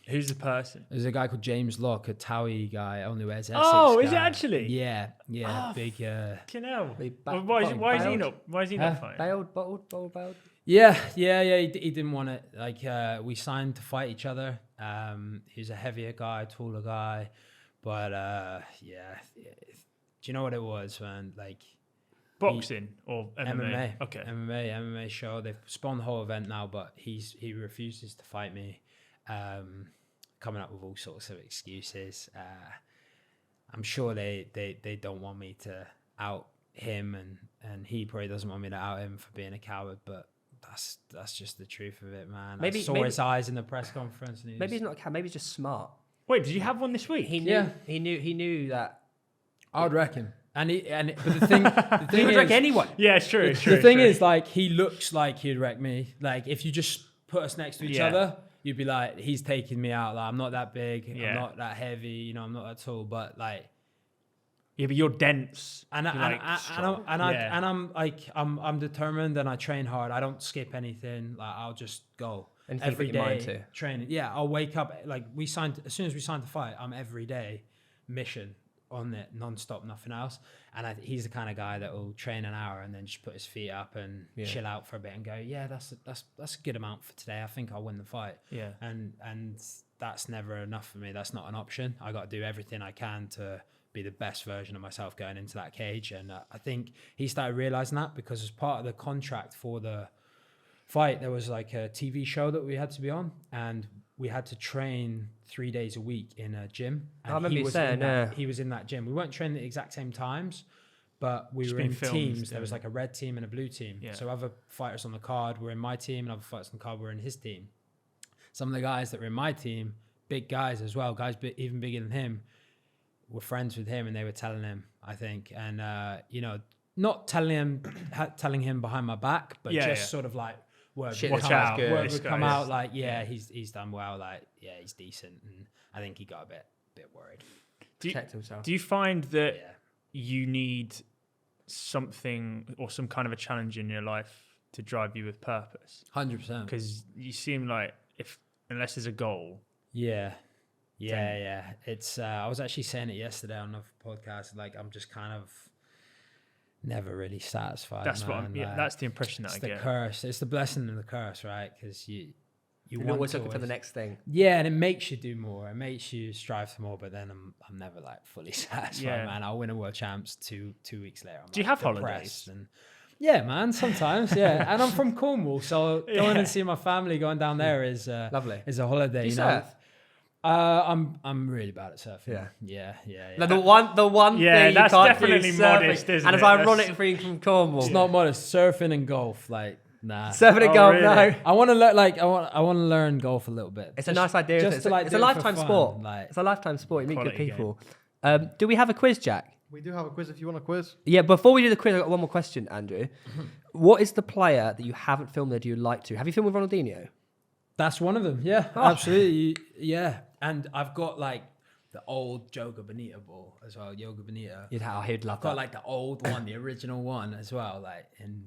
B: Who's the person?
C: There's a guy called James Locke, a Towie guy, only wears Essex
B: Oh,
C: guy.
B: Is it actually?
C: Yeah, big.
B: Fucking hell. Why is he not fighting?
A: Bailed.
C: Yeah. He didn't want it. Like, we signed to fight each other. He's a heavier guy, taller guy, but do you know what it was, man? Like,
B: boxing or MMA?
C: Okay. MMA show. They've spun the whole event now, but he refuses to fight me. Coming up with all sorts of excuses. I'm sure they don't want me to out him, and he probably doesn't want me to out him for being a coward, but that's just the truth of it, man. I saw his eyes in the press conference. And
A: maybe he's not a coward, maybe he's just smart.
B: Wait, did you have one this week?
A: He knew that.
C: I would reckon. But the thing
A: he would wreck anyone.
B: Yeah, it's true.
C: The thing is, like, he looks like he'd wreck me. Like, if you just put us next to each other, you'd be like, he's taking me out. Like, I'm not that big. Yeah. I'm not that heavy. I'm not that tall. But like,
B: yeah, but you're dense.
C: I'm determined and I train hard. I don't skip anything. Like, I'll just go every day training. Yeah, I'll wake up. Like, as soon as we signed to fight, I'm every day mission on it, non-stop, nothing else. And he's the kind of guy that will train an hour and then just put his feet up and chill out for a bit and go, yeah, that's a good amount for today. I think I'll win the fight.
B: Yeah.
C: And that's never enough for me. That's not an option. I got to do everything I can to be the best version of myself going into that cage. And I think he started realizing that because as part of the contract for the fight, there was like a TV show that we had to be on, and we had to train 3 days a week in a gym. And
A: I remember you saying,
C: he was in that gym. We weren't training at the exact same times, but we were in teams. There was like a red team and a blue team. Yeah. So other fighters on the card were in my team, and other fighters on the card were in his team. Some of the guys that were in my team, big guys as well, guys even bigger than him, were friends with him, and they were telling him, I think, and not telling him behind my back, but sort of like, word would come out like, he's done well, like, he's decent, and I think he got a bit worried.
A: Protect himself.
B: Do you find that you need something or some kind of a challenge in your life to drive you with purpose?
C: 100%.
B: Because you seem like unless there's a goal.
C: Yeah. It's I was actually saying it yesterday on a podcast. Like, I'm just kind of never really satisfied.
B: That's that's the impression that I get.
C: It's the curse. It's the blessing and the curse, right? Because you're
A: always looking for the next thing.
C: Yeah, and it makes you do more. It makes you strive for more. But then I'm never like fully satisfied, man. I'll win a world champs two weeks later.
B: Do you have holidays?
C: Yeah, man. Sometimes, yeah. And I'm from Cornwall, so going and seeing my family, going down there is
A: lovely.
C: Is a holiday.
A: You surf?
C: I'm really bad at surfing. Yeah.
A: Like the one thing you
B: that's
A: can't
B: definitely
A: do
B: modest, isn't
A: and
B: it?
A: it's ironic for being from Cornwall.
C: It's not modest. Surfing and golf, like, nah.
A: Surfing and golf,
B: really?
A: no.
C: I want to learn. Like, I want to learn golf a little bit.
A: It's a nice idea.
C: Just
A: It's a lifetime sport. It's a lifetime sport. You meet good people. Do we have a quiz, Jack?
D: We do have a quiz if you want a quiz.
A: Yeah, before we do the quiz, I've got one more question, Andrew. What is the player that you haven't filmed that you'd like to? Have you filmed with Ronaldinho?
C: That's one of them. Yeah, absolutely. Yeah. And I've got like the old Joga Bonita ball as well, Yoga Bonita.
A: He'd love
C: I've
A: that.
C: got like the old one, the original one as well, like in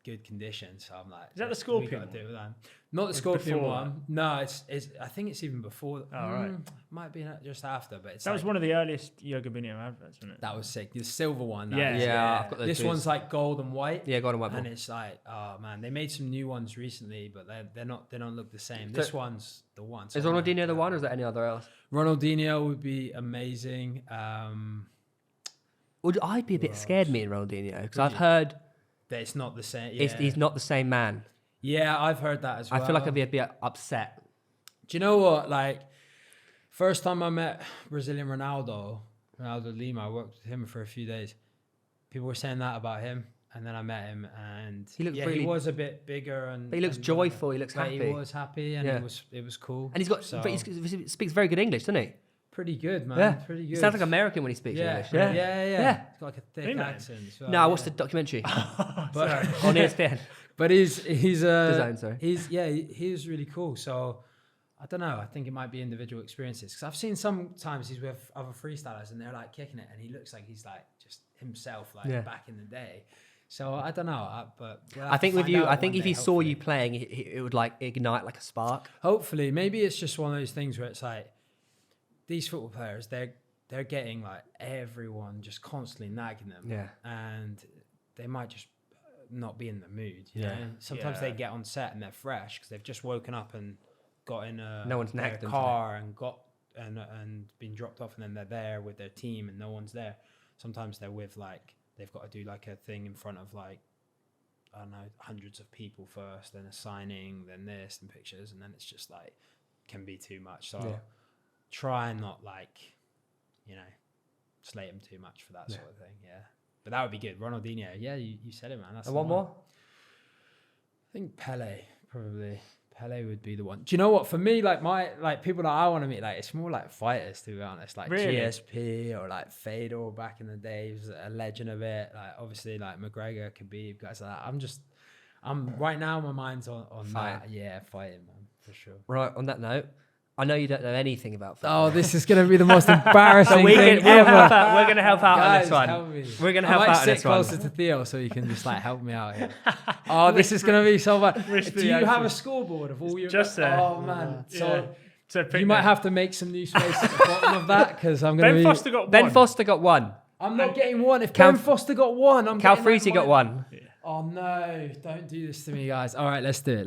C: good condition. So I'm like,
B: is that the Scorpion?
C: We gotta do that. Not the Scorpion one. No, it's. I think it's even before.
B: Oh, right.
C: Might be just after, but it's
B: that was one of the earliest Yoga Bonita adverts, wasn't it?
C: That was sick. The silver one.
B: Yeah.
A: I've got those
C: this
A: twos.
C: one's like gold and white.
A: Yeah, gold and white.
C: And it's like, oh man, they made some new ones recently, but they don't look the same. This one's the one.
A: Is Ronaldinho the one, or is there any other else?
C: Ronaldinho would be amazing.
A: I'd be a bit scared meeting Ronaldinho because I've heard
C: that it's not the same. Yeah.
A: He's not the same man.
C: Yeah, I've heard that as well.
A: I feel like I'd be a bit upset.
C: Do you know what? Like, first time I met Brazilian Ronaldo Lima, I worked with him for a few days. People were saying that about him, and then I met him, and he was a bit bigger, and
A: but he looks joyful. He looks happy.
C: He was happy, and it was cool.
A: And but he speaks very good English, doesn't he?
C: Pretty good, man.
A: Yeah,
C: pretty good.
A: He sounds like American when he speaks English.
C: Yeah. He's got like a thick accent. So,
A: no, I watched the documentary
C: but
A: on ESPN.
C: But he's
A: Design, sorry.
C: He's really cool. So I don't know. I think it might be individual experiences because I've seen sometimes he's with other freestylers and they're like kicking it, and he looks like he's like just himself, like back in the day. So I don't know. But
A: I think with you, I think if he saw you playing, it would like ignite like a spark.
C: Hopefully, maybe it's just one of those things where it's like these football players, they're getting like everyone just constantly nagging them, and they might just not be in the mood. You know, sometimes they get on set and they're fresh because they've just woken up and got in
A: no one's nagged them
C: car and got and been dropped off, and then they're there with their team and no one's there. Sometimes they're with like they've got to do like a thing in front of like I don't know hundreds of people first, then a signing, then this and pictures, and then it's just like can be too much. So try and not like slate them too much for that sort of thing. Yeah. But that would be good. Ronaldinho. Yeah, you said it, man. That's
A: and one more?
C: I think Pele, probably. Pele would be the one. Do you know what? For me, like people that I want to meet, like it's more like fighters, to be honest. Like really? GSP or like Fedor back in the day, he was a legend of it. Like obviously like McGregor, Khabib, guys like that. I'm right now my mind's on that. Yeah, fighting, man, for sure.
A: Right, on that note, I know you don't know anything about football.
C: Oh, this is going to be the most embarrassing thing ever.
A: We're going to help out
C: Guys,
A: on this one.
C: Help me.
A: We're going to help out on this one.
C: Sit closer to Theo so you can just like help me out here. Oh, this is going to be so bad. Do you have a scoreboard of all your...
B: Just
C: oh, man. So you might have to make some new space at the bottom of that because I'm going to be...
A: Ben Foster got one.
C: I'm not getting one. If Ben Foster got one, I'm
A: Cal Freety got one.
C: Oh, no. Don't do this to me, guys. All right, let's do it.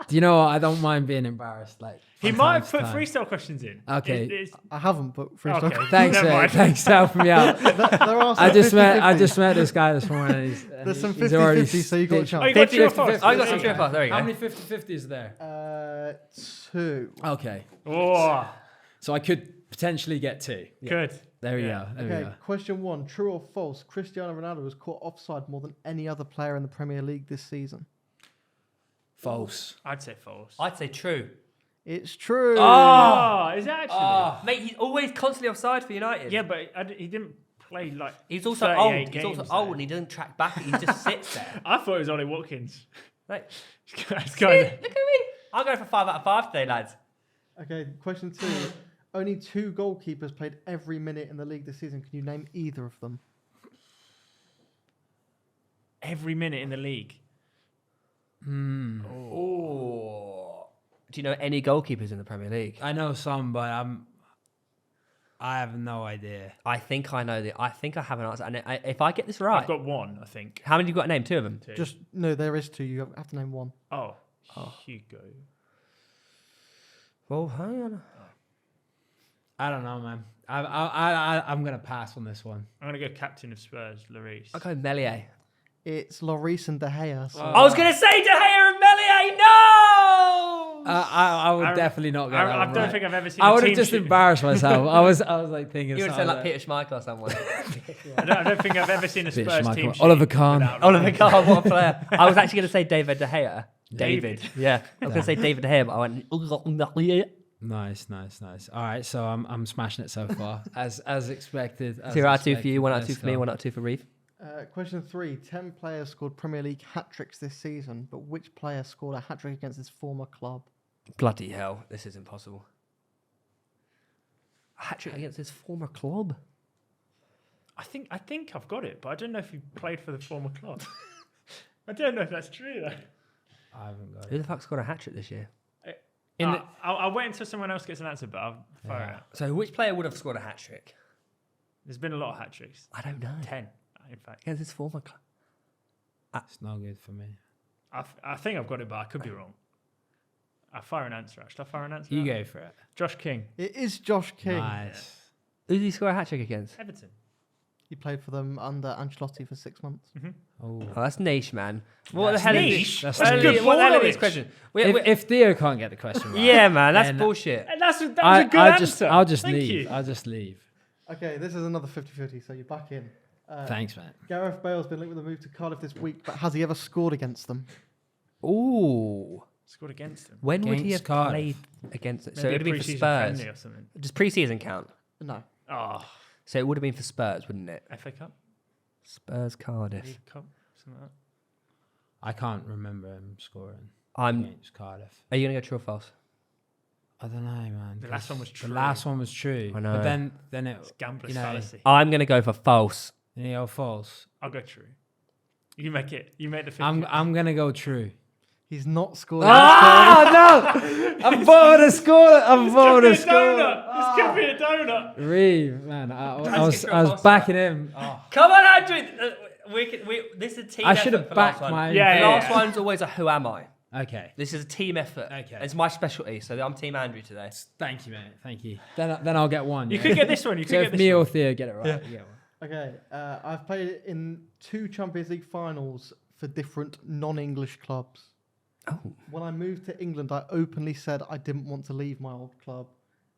C: Do you know what? I don't mind being embarrassed. Like
B: he might have put freestyle questions in.
C: Okay,
D: I haven't put freestyle.
C: Okay. Thanks, mate. Thanks for helping me out.
D: There are
C: I just met this guy this morning.
D: There's some 50-50, so you got a chance.
B: Oh, you got 50-50.
A: I got some true or false. There you go.
C: How many 50-50s is there?
D: 2.
C: Okay.
B: Oh.
C: So I could potentially get 2.
B: Yeah. Good.
C: There we go.
D: Okay. Question 1: True or false? Cristiano Ronaldo was caught offside more than any other player in the Premier League this season.
C: False.
B: I'd say false.
A: I'd say true.
D: It's true.
B: Oh, is it actually?
A: Mate, he's always constantly offside for United.
B: Yeah, but he didn't play like.
A: He's also old. He's also old and he doesn't track back. He just sits there.
B: I thought it was Ollie Watkins.
A: Like,
B: Look at
A: me. I'm going for 5 out of 5 today, lads.
D: Okay, question 2. Only 2 goalkeepers played every minute in the league this season. Can you name either of them?
B: Every minute in the league.
A: Oh. Do you know any goalkeepers in the Premier League?
C: I know some, but I have no idea.
A: I think I know I think I have an answer. And if I get this right,
B: I've got 1, I think.
A: How many have you got to name? 2 of them?
B: 2.
D: Just no, there is 2. You have to name 1.
B: Oh. Hugo.
A: Well, hang on.
C: I don't know, man. I'm gonna pass on this one.
B: I'm gonna go captain of Spurs, Lloris.
A: I'll go Melier.
D: It's Lloris and De Gea. So.
A: I was going to say De Gea and Melier. No!
C: I would definitely not go.
B: I don't think I've ever seen.
C: I would have just embarrassed myself. I was like thinking.
A: You would have said like Peter Schmeichel or someone.
B: I don't think I've ever seen a Spurs team.
C: Oliver Kahn.
A: Oliver Kahn, what a player! I was actually going to say David De Gea. David. Yeah, I was going to say David De Gea, but I went.
C: Nice. All right, so I'm smashing it so far, as expected.
A: 2 out of 2 for you, 1 out of 2 for me, 1 out of 2 for Reeve.
D: Question 3: 10 players scored Premier League hat-tricks this season, but which player scored a hat-trick against his former club?
A: Bloody hell, this is impossible. hat-trick against his former club.
B: I think I've got it, but I don't know if he played for the former club. I don't know if that's true though.
C: I haven't got
A: Who
C: it.
A: the fuck's got a hat-trick this year?
B: I'll wait until someone else gets an answer, but I'll fire it out.
A: So which player would have scored a hat-trick?
B: There's been a lot of hat tricks.
A: I don't know.
B: 10, in fact.
A: Against his former club.
C: It's not good for me.
B: I think I've got it, but I could be wrong. I'll fire an answer out. Should I fire an answer
C: You
B: out?
C: go for it.
B: Josh King.
D: It is Josh King.
C: Nice.
A: Who did he score a hat-trick against?
B: Everton.
D: He played for them under Ancelotti for 6 months.
B: Mm-hmm.
C: Oh.
A: Oh, that's niche, man. What
C: That's
A: the hell
B: niche?
A: is
C: That's
A: this?
C: niche.
A: What the hell is
B: Knowledge.
A: this question?
C: If Theo can't get the question right,
A: Yeah, man, that's
C: then
A: bullshit.
B: And that was a good answer.
C: I'll just
B: Thank
C: leave.
B: you.
C: I'll just leave.
D: Okay, this is another 50-50, so you're back in.
C: Thanks, man.
D: Gareth Bale's been linked with a move to Cardiff this week, but has he ever scored against them?
A: Ooh.
B: Scored against him.
A: When would he
C: Against
A: have
C: Cardiff.
A: played against it? So
B: Maybe
A: it would
B: a
A: have been for
B: pre-season
A: Spurs.
B: friendly or something.
A: Does pre-season count?
D: No.
B: Oh,
A: So it would have been for Spurs, wouldn't it?
B: FA Cup,
A: Spurs, Cardiff.
B: League Cup, something like
C: I can't remember him scoring
A: I'm.
C: against Cardiff.
A: Are you gonna go true or false?
C: I don't know, man.
B: The last
C: 'cause
B: one was true.
C: The last one was true.
A: I know.
C: But then
B: that. It's
C: it,
B: gambler's
C: you know,
B: fallacy.
A: I'm gonna go for false.
C: false.
B: I'll go true. You make it. You make the 50.
C: I'm gonna go true.
D: He's not scored
A: Oh
D: against
A: no! I voted a score. I voted a
B: This could be a donut.
C: Reeve, man. I was
A: get false
C: backing him.
A: Come on, Andrew. This is a team.
C: I should
A: effort
C: have
A: for
C: backed
A: last one.
C: my.
B: Yeah,
A: The last one's always a who am I.
C: Okay.
A: This is a team effort.
C: Okay.
A: It's my specialty, so I'm Team Andrew today.
C: Thank you, mate. Thank you. Then I'll get one.
B: You
C: yeah?
B: could get this one. You
C: So
B: could
C: if
B: get this
C: me
B: one.
C: or Theo get it right, you get one.
D: Okay, I've played in 2 Champions League finals for different non-English clubs.
A: Oh.
D: When I moved to England, I openly said I didn't want to leave my old club,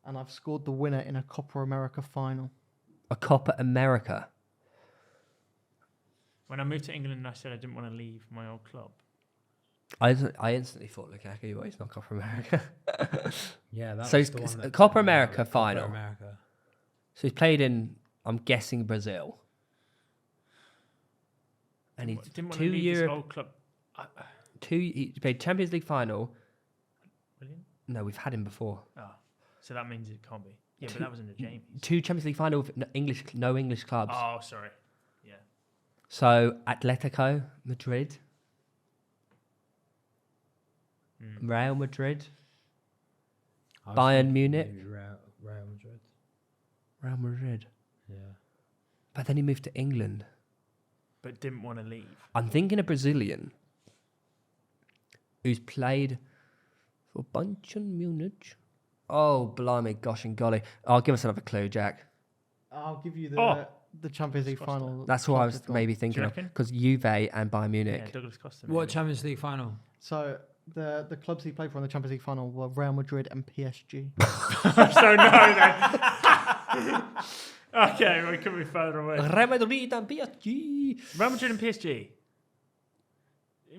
D: and I've scored the winner in a Copa America final.
A: A Copa America.
B: When I moved to England, I said I didn't want to leave my old club.
A: I instantly thought, Lukaku, but he's not Copa America.
C: Yeah, that's
A: So
C: the
A: it's
C: one that
A: Copa America
C: Copa
A: final.
C: America.
A: So he's played in, I'm guessing, Brazil. And he's
B: Didn't want to
A: 2
B: leave this
A: year,
B: old club.
A: he played Champions League final.
B: William?
A: No, we've had him before.
B: Oh, so that means it can't be. Yeah, but that was in the Jamies.
A: 2 Champions League final with no English clubs.
B: Oh, sorry. Yeah.
A: So Atletico Madrid, Real Madrid,
C: I was
A: Bayern
C: thinking
A: Munich.
C: maybe Real Madrid.
A: Real Madrid.
C: Yeah.
A: But then he moved to England.
B: But didn't want to leave.
A: I'm thinking a Brazilian who's played for Bayern Munich. Oh, blimey, gosh and golly. Oh, give us another clue, Jack.
D: I'll give you
B: Oh.
D: the Champions League final.
A: That's what I
D: club
A: was
D: they've got.
A: maybe thinking of.
B: reckon?
A: Because Juve and Bayern Munich.
B: Yeah, Douglas Costa.
C: What
B: maybe.
C: Champions League final?
D: So the clubs he played for in the Champions League final were Real Madrid and PSG.
B: So no then. Okay, we could be further away.
A: Real Madrid and PSG.
B: Real Madrid and PSG.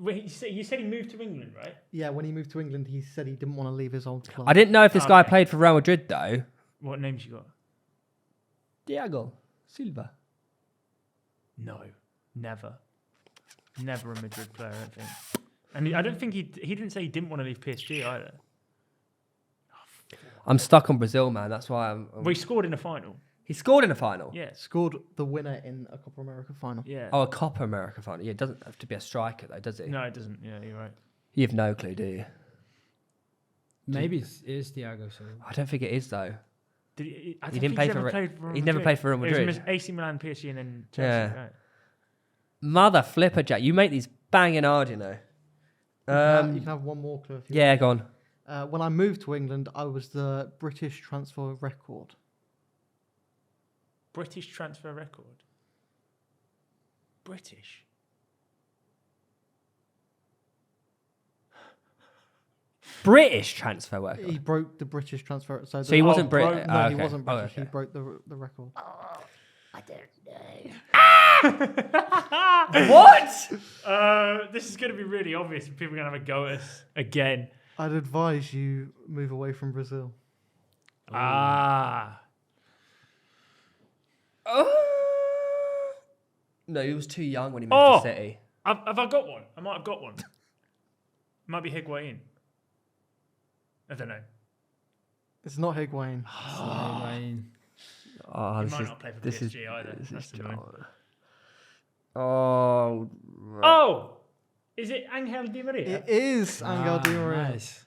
B: Wait, you said he moved to England, right?
D: Yeah, when he moved to England, he said he didn't want to leave his old club.
A: I didn't know if this guy
B: Okay.
A: played for Real Madrid, though.
B: What names you got?
A: Thiago Silva.
B: No, never. Never a Madrid player, I don't think. And I don't think he didn't say he didn't want to leave PSG either.
A: I'm stuck on Brazil, man. That's why I'm.
B: Well, he scored in the final.
A: He scored in the final.
B: Yeah.
D: Scored the winner in a Copa America final.
B: Yeah.
A: Oh, a Copa America final. Yeah, it doesn't have to be a striker, though, does it?
B: No, it doesn't. Yeah, you're right.
A: You have no clue, do you?
C: Maybe it is Thiago Silva.
A: I don't think it is, though.
B: Did he? I
A: He
B: don't
A: didn't
B: think
A: play
B: he's
A: for
B: ever
A: Re-
B: played for Real
A: he never
B: Madrid.
A: played for Real
B: It was
A: Madrid.
B: AC Milan, PSG, and then Chelsea.
A: Yeah.
B: Right.
A: Mother flipper, Jack. You make these banging hard, you know.
D: You can have one more clue if you
A: Yeah, go on.
D: want. When I moved to England, I was the British transfer record.
B: British transfer record. British.
A: British transfer worker.
D: He broke the British transfer. So
A: So he wasn't British.
D: No, he wasn't
A: Oh,
D: British.
A: okay.
D: He broke the record.
A: What?
B: This is going to be really obvious, and people are going to have a go at us again.
D: I'd advise you move away from Brazil.
B: Ah.
A: No, he was too young when he moved
B: Oh!
A: to City.
B: Have I got one? I might have got one. Might be Higuain. I don't know.
D: It's not Higuain.
C: Higuain.
B: He might not play for PSG either. That's annoying.
A: Oh,
B: is it Angel Di Maria?
D: It is Angel Di Maria.
C: Nice.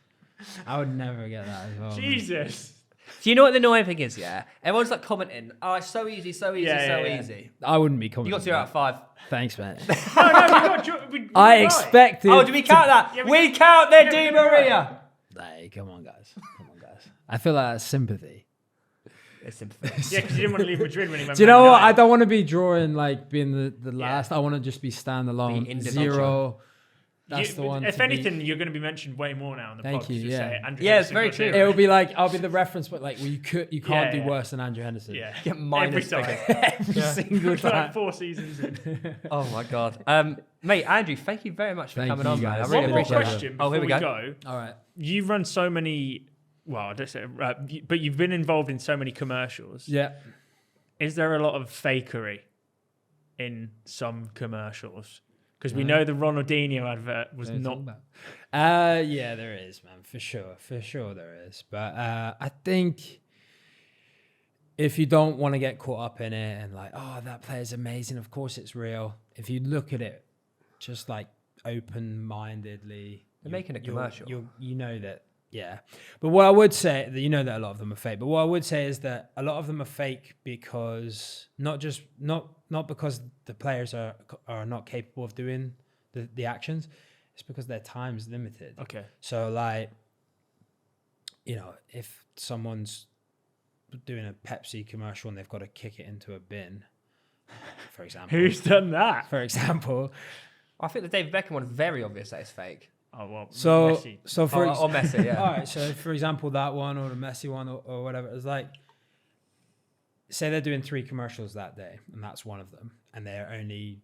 C: I would never get that as well.
B: Jesus.
A: Do you know what the annoying thing is? Yeah, everyone's like commenting. Oh, it's so easy, so easy, easy.
C: I wouldn't be commenting.
A: You got 0 out of 5.
C: Thanks, man.
B: I
C: expected.
A: Oh, do we count that?
B: Yeah,
A: we count the Di Maria.
C: Hey, come on, guys. I feel like that's sympathy.
A: It's sympathy.
B: Yeah, because you didn't want to leave Madrid when he went.
C: Do you know what? I don't want to be drawing like being the last. I want to just be standalone.
A: Be
C: 0. That's the one.
B: If anything, you're going to be mentioned way more now in the podcast.
C: Thank you. Yeah.
A: Yeah, it's very true.
C: It will be like I'll be the reference, but like you can't do worse than Andrew Henderson.
B: Yeah.
A: Get minus
B: every time.
C: Every single time.
B: Like 4 seasons in.
A: Oh my god. Mate, Andrew, thank you very much for coming on, man. I
C: guys.
A: really
B: One more
A: appreciate it.
B: question
A: Oh,
B: before
A: here we
B: go.
C: All right.
B: You've run so many. Well, I don't say, but you've been involved in so many commercials.
C: Yeah.
B: Is there a lot of fakery in some commercials? Because we know the Ronaldinho advert was not.
C: Yeah, there is, man, for sure there is. But I think if you don't want to get caught up in it and like, oh, that player's amazing, of course it's real. If you look at it just like open-mindedly,
A: They're making a commercial.
C: You know that. Yeah, but what I would say, you know that a lot of them are fake. But what I would say is that a lot of them are fake because not because the players are not capable of doing the actions. It's because their time's limited.
B: Okay.
C: So like, you know, if someone's doing a Pepsi commercial and they've got to kick it into a bin, for example.
B: Who's done that?
C: For example,
A: I think the David Beckham one is very obvious that it's fake.
B: Oh well.
C: So
B: Messi.
C: for
A: or Messi, yeah.
C: all right. So for example, that one or the Messi one or whatever, it's like, say they're doing 3 commercials that day, and that's one of them, and they're only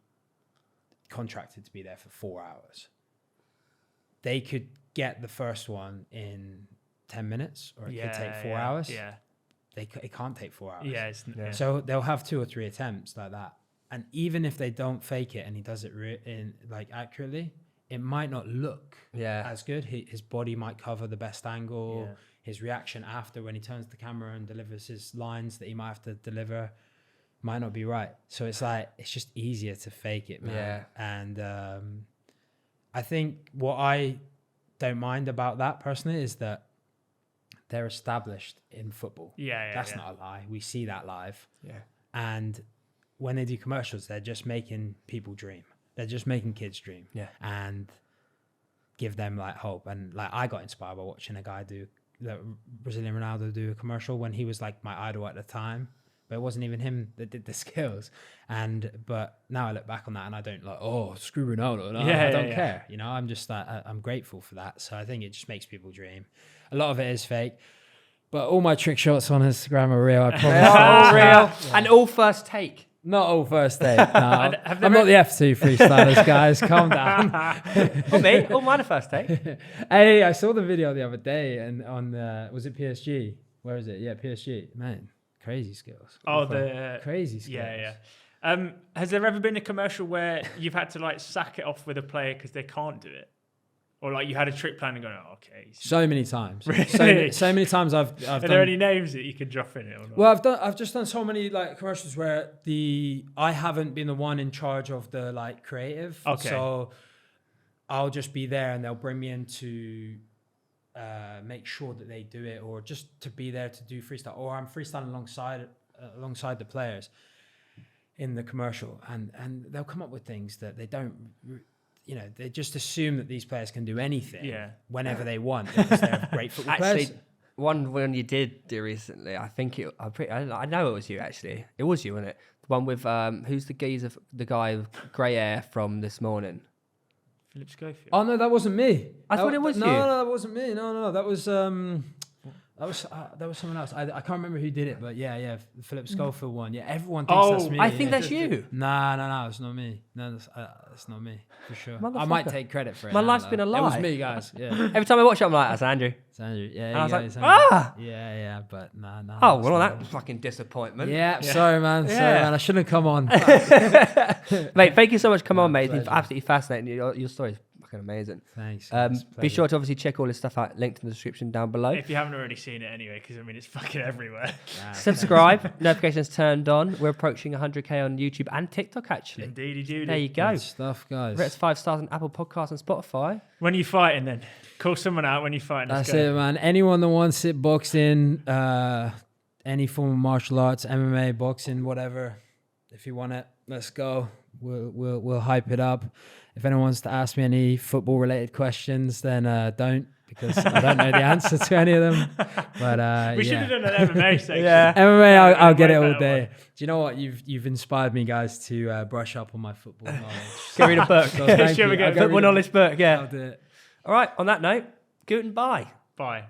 C: contracted to be there for 4 hours. They could get the first one in 10 minutes, or it could take 4 hours.
B: Yeah.
C: It can't take 4 hours.
B: Yeah.
C: So they'll have 2 or 3 attempts like that, and even if they don't fake it and he does it accurately, it might not look as good. His body might cover the best angle.
B: Yeah.
C: His reaction after when he turns the camera and delivers his lines that he might have to deliver might not be right. So it's like, it's just easier to fake it, man.
A: Yeah.
C: And I think what I don't mind about that personally is that they're established in football. That's not a lie. We see that live.
A: Yeah.
C: And when they do commercials, they're just making people dream. They're just making kids dream.
A: Yeah.
C: And give them like hope. And like I got inspired by watching a guy Brazilian Ronaldo do a commercial when he was like my idol at the time. But it wasn't even him that did the skills. But now I look back on that and I don't like, oh, screw Ronaldo. No, I don't care. You know, I'm just like, I'm grateful for that. So I think it just makes people dream. A lot of it is fake. But all my trick shots on Instagram are real. I promise.
A: All real. Yeah. And all first take.
C: Not all first take. No, I'm not the F2 freestylers, guys. Calm down.
A: Or me. All mine are first take.
C: Hey, I saw the video the other day and on was it PSG? Where is it? Yeah, PSG. Man, crazy skills.
B: Oh, the
C: crazy skills.
B: Yeah. Has there ever been a commercial where you've had to like sack it off with a player because they can't do it? Or like you had a trick plan and going, oh, okay.
C: So many times.
B: Really?
C: So many times I've
B: Are there any names that you could drop in it or not?
C: Well, I've just done so many like commercials where I haven't been the one in charge of the like creative.
B: Okay.
C: So I'll just be there and they'll bring me in to make sure that they do it, or just to be there to do freestyle, or I'm freestyling alongside the players in the commercial, and they'll come up with things that they don't. You know, they just assume that these players can do anything whenever they want because they're great football players.
A: Actually, one you did do recently, I think I know it was you actually. It was you, wasn't it? The one with who's the guy with grey hair from This Morning?
B: Philip Schofield.
C: Oh no, that wasn't me.
A: I thought it was you.
C: No, that wasn't me. No, that was someone else. I can't remember who did it, but yeah, the Philip Schofield one. Yeah, everyone thinks that's me.
A: I think that's you.
C: No, it's not me. No, that's not me for sure. I might take credit for it.
A: My life's been a lie.
C: It was me, guys. Yeah.
A: Every time I watch it, I'm like, that's Andrew.
C: It's Andrew. Yeah.
A: And I was like,
C: Andrew. Yeah, but no.
A: Oh, well, that fucking disappointment.
C: Yeah, sorry, man. Sorry, man. I shouldn't have come on.
A: Mate, thank you so much. Come on, mate. It's been absolutely fascinating. Your story's fucking amazing.
C: Thanks.
A: Be sure to obviously check all his stuff out, linked in the description down below.
B: If you haven't already seen it anyway, because I mean, it's fucking everywhere.
A: Subscribe, notifications turned on. We're approaching 100k on YouTube and TikTok, actually.
B: Indeed, you do.
A: There you go.
C: Good stuff, guys.
A: Rate us 5 stars on Apple Podcasts and Spotify.
B: When you fighting, then call someone out when you fighting.
C: That's it, man. Anyone that wants it, boxing, any form of martial arts, MMA, boxing, whatever. If you want it, let's go. We'll hype it up. If anyone wants to ask me any football related questions, then don't, because I don't know the answer to any of them. But
B: we should have done an MMA section.
C: MMA, I'll get it all day. Do you know what? You've inspired me, guys, to brush up on my football knowledge.
A: Go read a book.
B: Football knowledge
A: book. Yeah.
C: I'll do it.
A: All right. On that note, goodbye.
B: Bye.